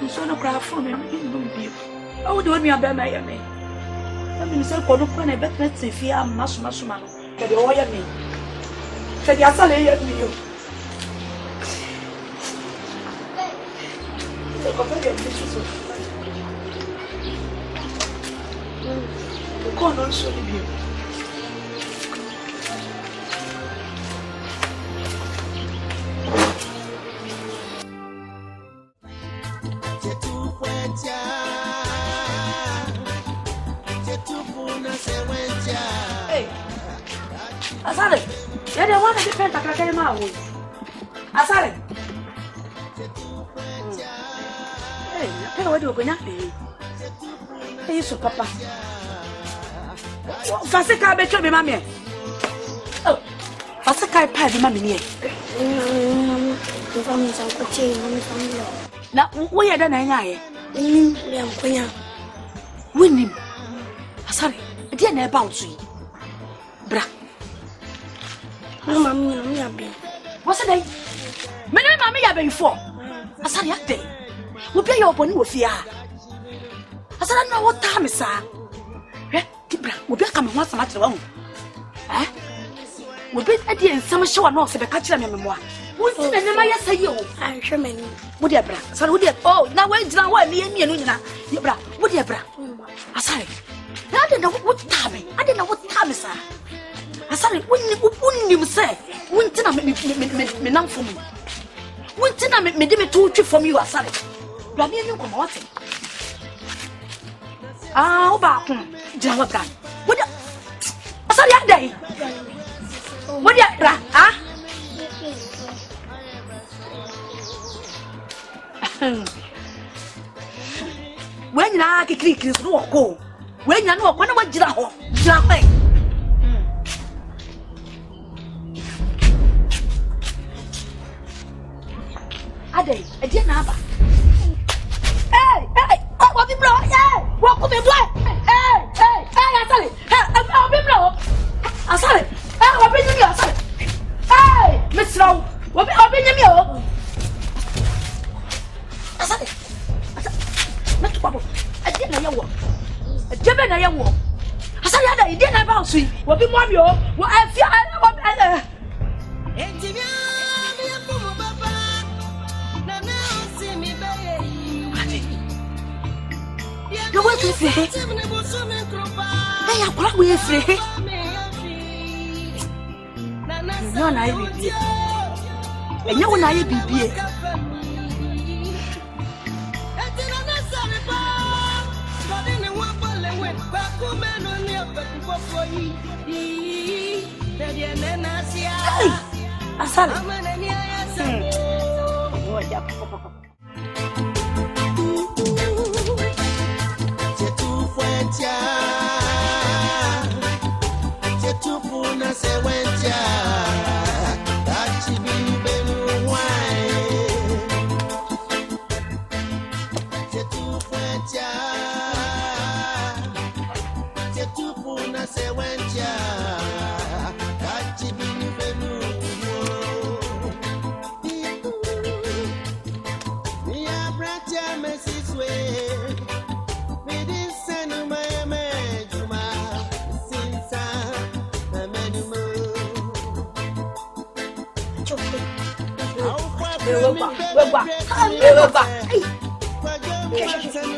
You saw no cry from him. Oh, don't be a baby, I mean. I mean, so called upon a better if you are much man. Can you oil me? Can you salary at me? The corner also live you. Hey, Asale, you don't want to depend on Kakema. Asale. Hey, what do you going to do? Hey, so Papa. Fancy car bet you, mammy. Oh, Asa kai pa bi ma me nie. Na wo ye da na nya ye. Winim. Asare, dia na eba osu yi. Bra. Mama mi ya be. What's the day? Me na mama ya be for. Asare ya day. Wo bia ya oboni wo fia. Asare na wo ta me sa. Kibra, wo bia ka me ho asama kire wa hu. Wo bia adi ensam hye wa no se be ka kire me memoa. Wo ti na nema ya sayi o. An hwe mani. Wo dia bra. Asare wo dia oh, na we jira wa ni emi enu nyina. Ye bra, wo dia bra. Asare. Ade na wo ta me. Ade na wo ta me sa. Asare wonni mu say. Wonti na me nam for me. Wonti na me de me to twi from you asare. Bra me enu komo wate. Wo ba ko. Jira wa bra. Wo dia asare ade. Wo dia bra, when na kikiri so ko when na no ko na wagira ho gira ho ade e na aba what be blow what ko be blow asale be blow asale what be nyami asale misraw what be nyami o asale Metu babo. Ade na yawo. Jebe na yawo. Asa ya da ide na ba osu yi. Wo bi mo mi o. Wo afia wo Enjimia mi afumu baba. Na na osi mi baye. Yo wa ti fi. Ya kwa we fi. No na yi bi. Enya wo na yi bi. Hey, asal.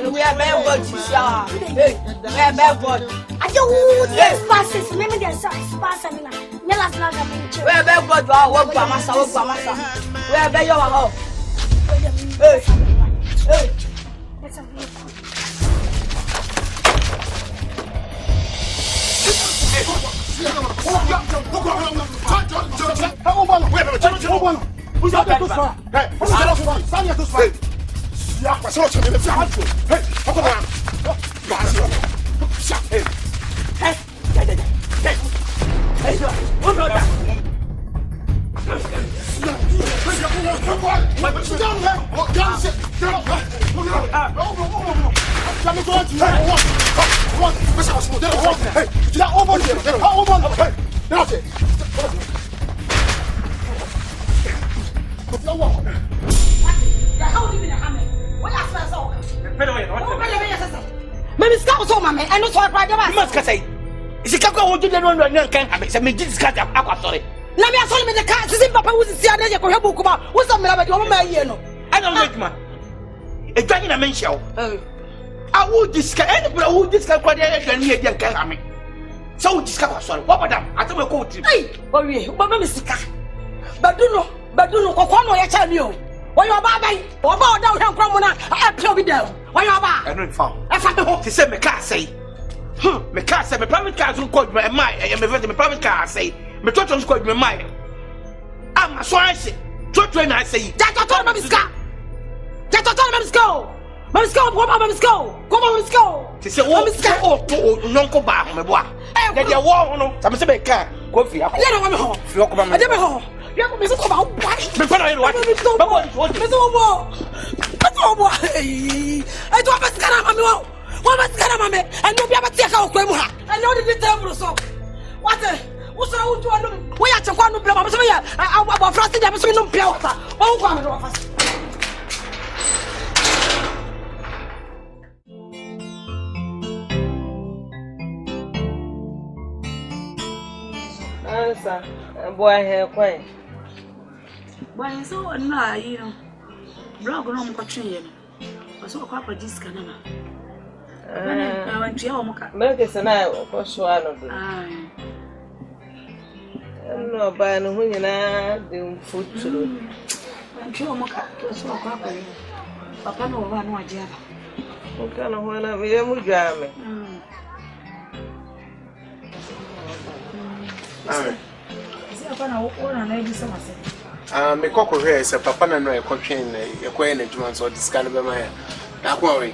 We are bad words, we are bad words. I don't yes, passes. Remember the pass and Nella Snaga. We are bad words, work by massa. We are bad your home. Hey. Maybe scout so mama, I know so I must say. Is it Kako would you don't know can have some discount of aqua sorry? Let me ask me the cat, see Papa was the other Yakobukuma, what's a man over my year? I don't like man. A dragon a man show. I would discuss any who discuss what they can have me. So discover sorry, what about them? I don't go to hey, oh, Mr. But do no, Kokono, I tell you. Why you are or about down here, Cromona, I probably down. Why you are I don't found. I found the hope to say, me can't say. Me can't say, my private cars will call my mind. I am a private car, say. My children's called my mind. I'm a so I say. Children, I say. That's a tournament, Scott. That's a tournament, go. Let's go. Say oh nonko ba me boa. Na dia wo no. Sam se be kan ko fi akọ. Ya na wa me ho. Fi akọ ba me. Ya me ho. Ya ko me se ko ba wo. Me pa na wa. Me bo. Me so wo. Ai to ba skara ma me wo. Wa ba skara ma me. Ai no bia ba tie ka okwa mu ha. Ai no de table so. What? Usa uju anu. Wo ya chekwa anu bla ma so ya. Abo frasi dia me so no pia wata. Wo kwa me do fast. Answer. Boy here kwai. Boy so na you know. Blog no mo kwatwe ye no. So kwa discourse na. Na wan tia o mo ka. Make sana ko so ano do. No ba no hu nyina de futuro. Wan tia o mo ka. So kwa kwa. Papa no ba no aje aba. O ka no ho na me mu dwa me. Me koko here say papa na no e kotwen e koye na djuma so discan be ma ya na ko we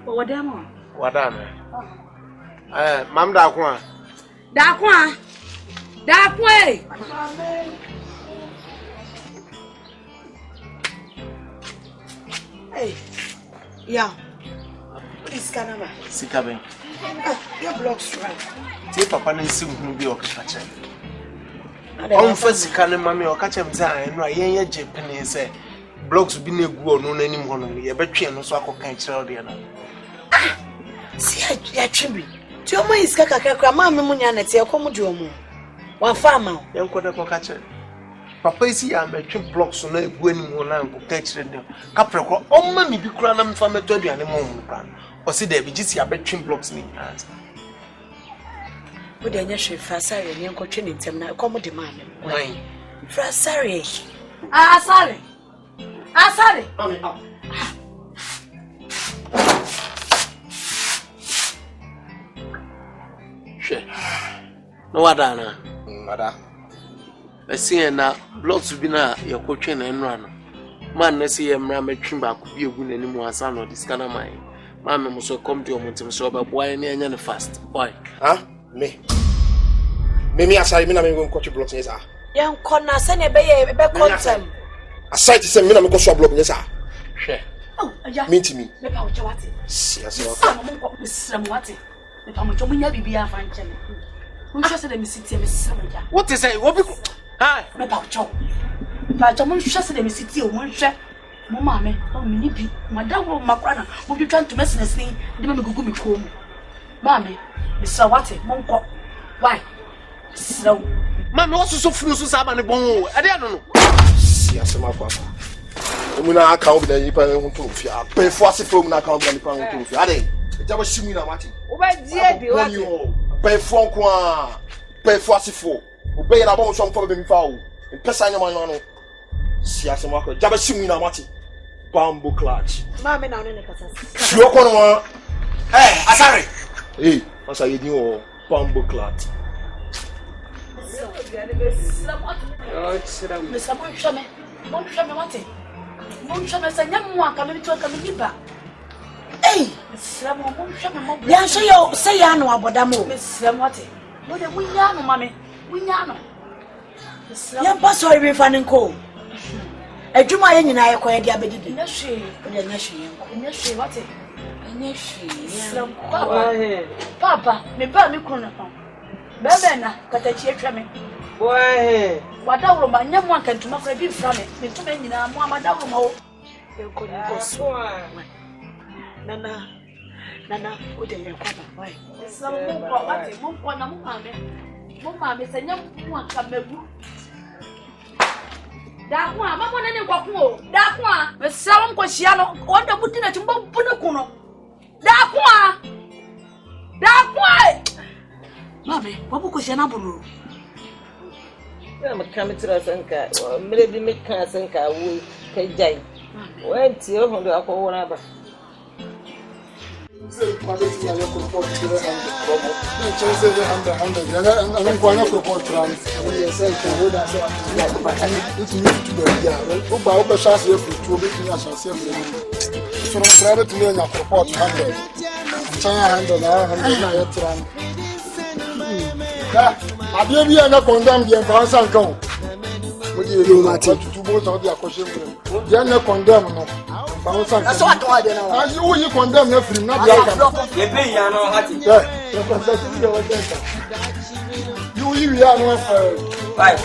Wadamo wadame mam da ko e hey yeah discan ba sikabe your blocks right ti papa na nsi hu bi o ka che on fasika ne mame o ka che mza no ayen ye je pene se blocks bi na egu onu na nim hono ye betwe no so akoka kire de na si ya chibi ti o mo iska kakra ma me munya na ti e komo de o mo wa farma yen ko de ko ka che papa isi ya metwe blocks na egu anim hono na akoka kire de ka preko o ma mi bi kura na mfa meto aduane mo mu kura o si de bi gisi ya betwe blocks ni as Would I show Frasari and Uncle Trinity Tem now? Come with the man. Why? Frasari. Sorry. She. No, Adana. Mada. I see na blocks be na your coaching and run. Man, let's see a mamma trimba could be a good anymore, son of this kind of mine. Mamma must come to your mountain so about why any fast. Why? Huh? Me aside me na me go coach blocks yes ah. Yan kona se ne be content. Aside say me na me go so block yes ah. Hwe. Oh, aja. Me to me. Me pa wo chawate. Si ase wa. Sa mo ko misram wate. Me pa mo chomu nya bibia fa nche me. Unhwe se de me city me sram ja. What is it? What be Hi. Me pa wo chaw. Pa chaw mo hwe se de me city o mo hwe. Mo ma me, o me ni bi. Madawo makra na. Mo bi twa ntoma sinesin de me gugu me kom. Ma me, me sa wate mo nko. Why? So, Mammy, what's so flu so sabane bon? I don't know. Si ase ma papa. Omuna aka obi na yipa na hunto fia. Pe fo ase fo omuna aka obi na yipa hunto fia. Ade, e jabo shimi na mati. O ba die de wa. Pe fo nko a. Pe fo ase fo. O be na bo so nko be mi fa o. E pesa nya man no. Si ase ma ko jabo shimi na mati. Bambo clutch. Ma me na ne kasa. Sio ko no. Asare. Asa yedi o bambo clutch. Mr. Monshame, what? Monshame, say, Yamu, come to a committee. Hey, Monshame, yeah, say, I know about Damo, Miss Lamotte. What a we know, mammy, we know. Young Pastor, we find in coal. A Juma and I acquired the Abedi in the shade, and the nation, what it? Papa, me buy me corner. Bebena, Katachi Treme. Boy, what our man, young one can to my baby from it. Me to many now, Mamma Damo. You couldn't go so. Nana, what do you call my wife? Some more, Mamma, Miss and young one come. That one, Mamma, and walk. That one, with some Cosiano, on the Butina to Punacuno. That one. Mami, what was your number? I'm coming to us and cat, or maybe make cars and car will take Jay. Went to your home to a whole number. so no private to me and report handle. Handle na yetran. I be be na condemn the advance and go. What do you do Martin to both of the question? They na condemn no. That's what I do now. You condemn na film na be aka. You be ya no hati. You are no bye.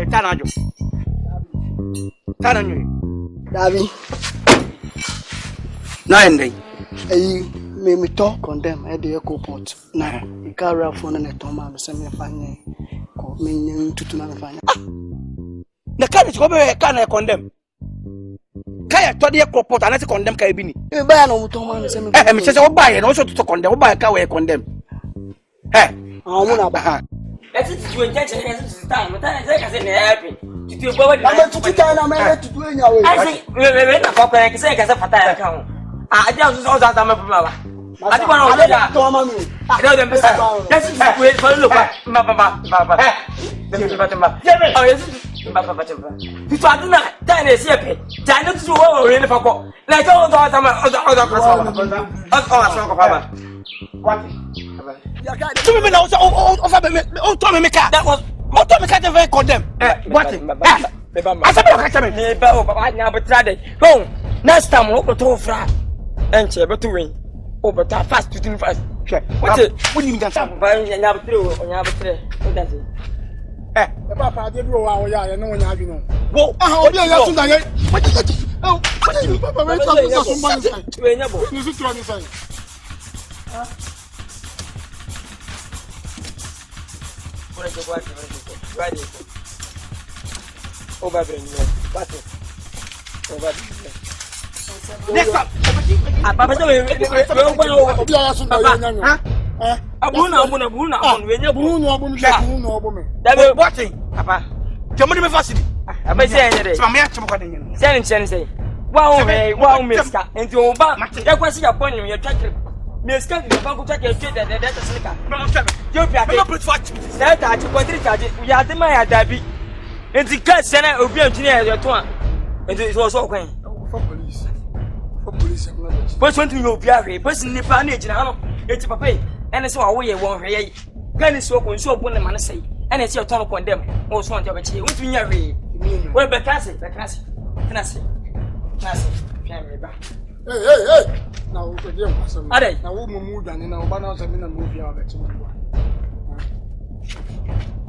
Tanajo. Davi. No ending. Me talk condemn at the eco port. Now, the car phone and a toma, the semi fine. Meaning to my fine. The carriage go be can condemn. Kaya to the eco port and let's condemn Kaibini. You buy no toma, the semi. Eh, Mrs. Buy and also to condemn, buy a car where condemn. Eh, I want to that's it to intention this time. But I say happy. To go with to do in your way. I say, wait, I say, I say, I just saw that I'm a flower. I don't want to I know them. Let's wait for look. Oh, yes, if I do not, then it's happy. China to go in the fuck. Like all the other what? Two men also Tommy Mika. That was what Tommy Cat very condemn. What? I said, I next time, over to Fra and Cheba to win. Over fast to do fast. What do you get? I never threw on your tray. What does it? Eh, the papa did go out. I know when you have you know. Whoa, oh, yeah, what is it? Oh, what is it? Papa, wait till you see to say. Miss Candy, the bank check and trade and that's a slicker. You that I took we are the Maya Dabby. And the cat Senate will be engineer your twin. And it was okay. For police. For police. But when you be a person in the planage now, it's a pay. And it's all we won't hear. Can is so one man say. And it's your tongue upon them. Most want to achieve. What do you mean? Well, but classic. Hey. Now, now, move and now, Banos and movie of it.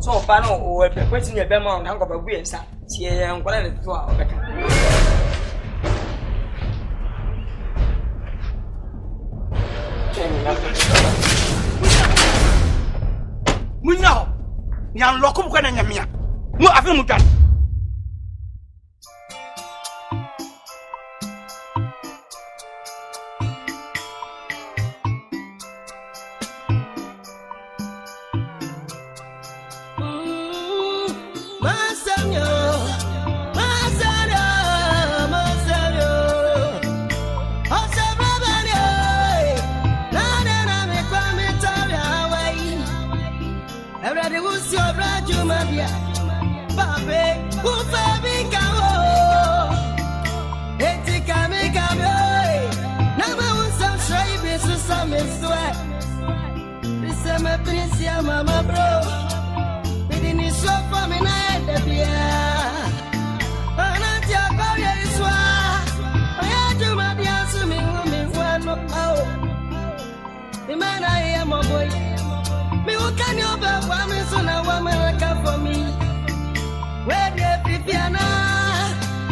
So, Bano, or a question your Bema and Uncle Baby and Sat. See, I'm going to our Becca. We know. Young local when I'm here. No, I feel done. Mama bro, we didn't show for me night the beer. I'm not your barrier is why I had to my dance to me one the man I am a boy. Me who can you back for me so now woman come for me. Where the piano,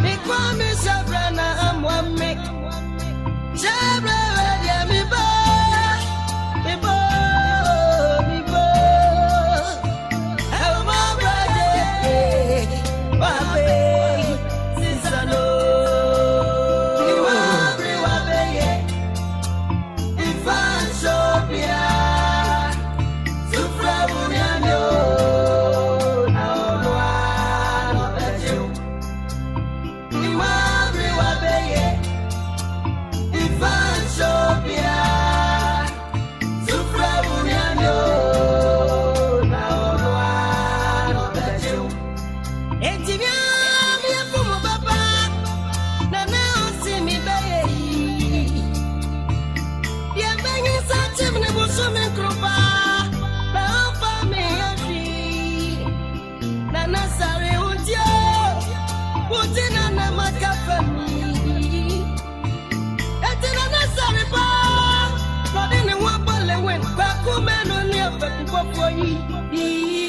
me come me sabrana, I'm one make. Shabra, where me boy. If I show you, Nasare Udio, Putina Namakafami. Etina Nasare Ba, not in a wabble when Bakuman only a for you.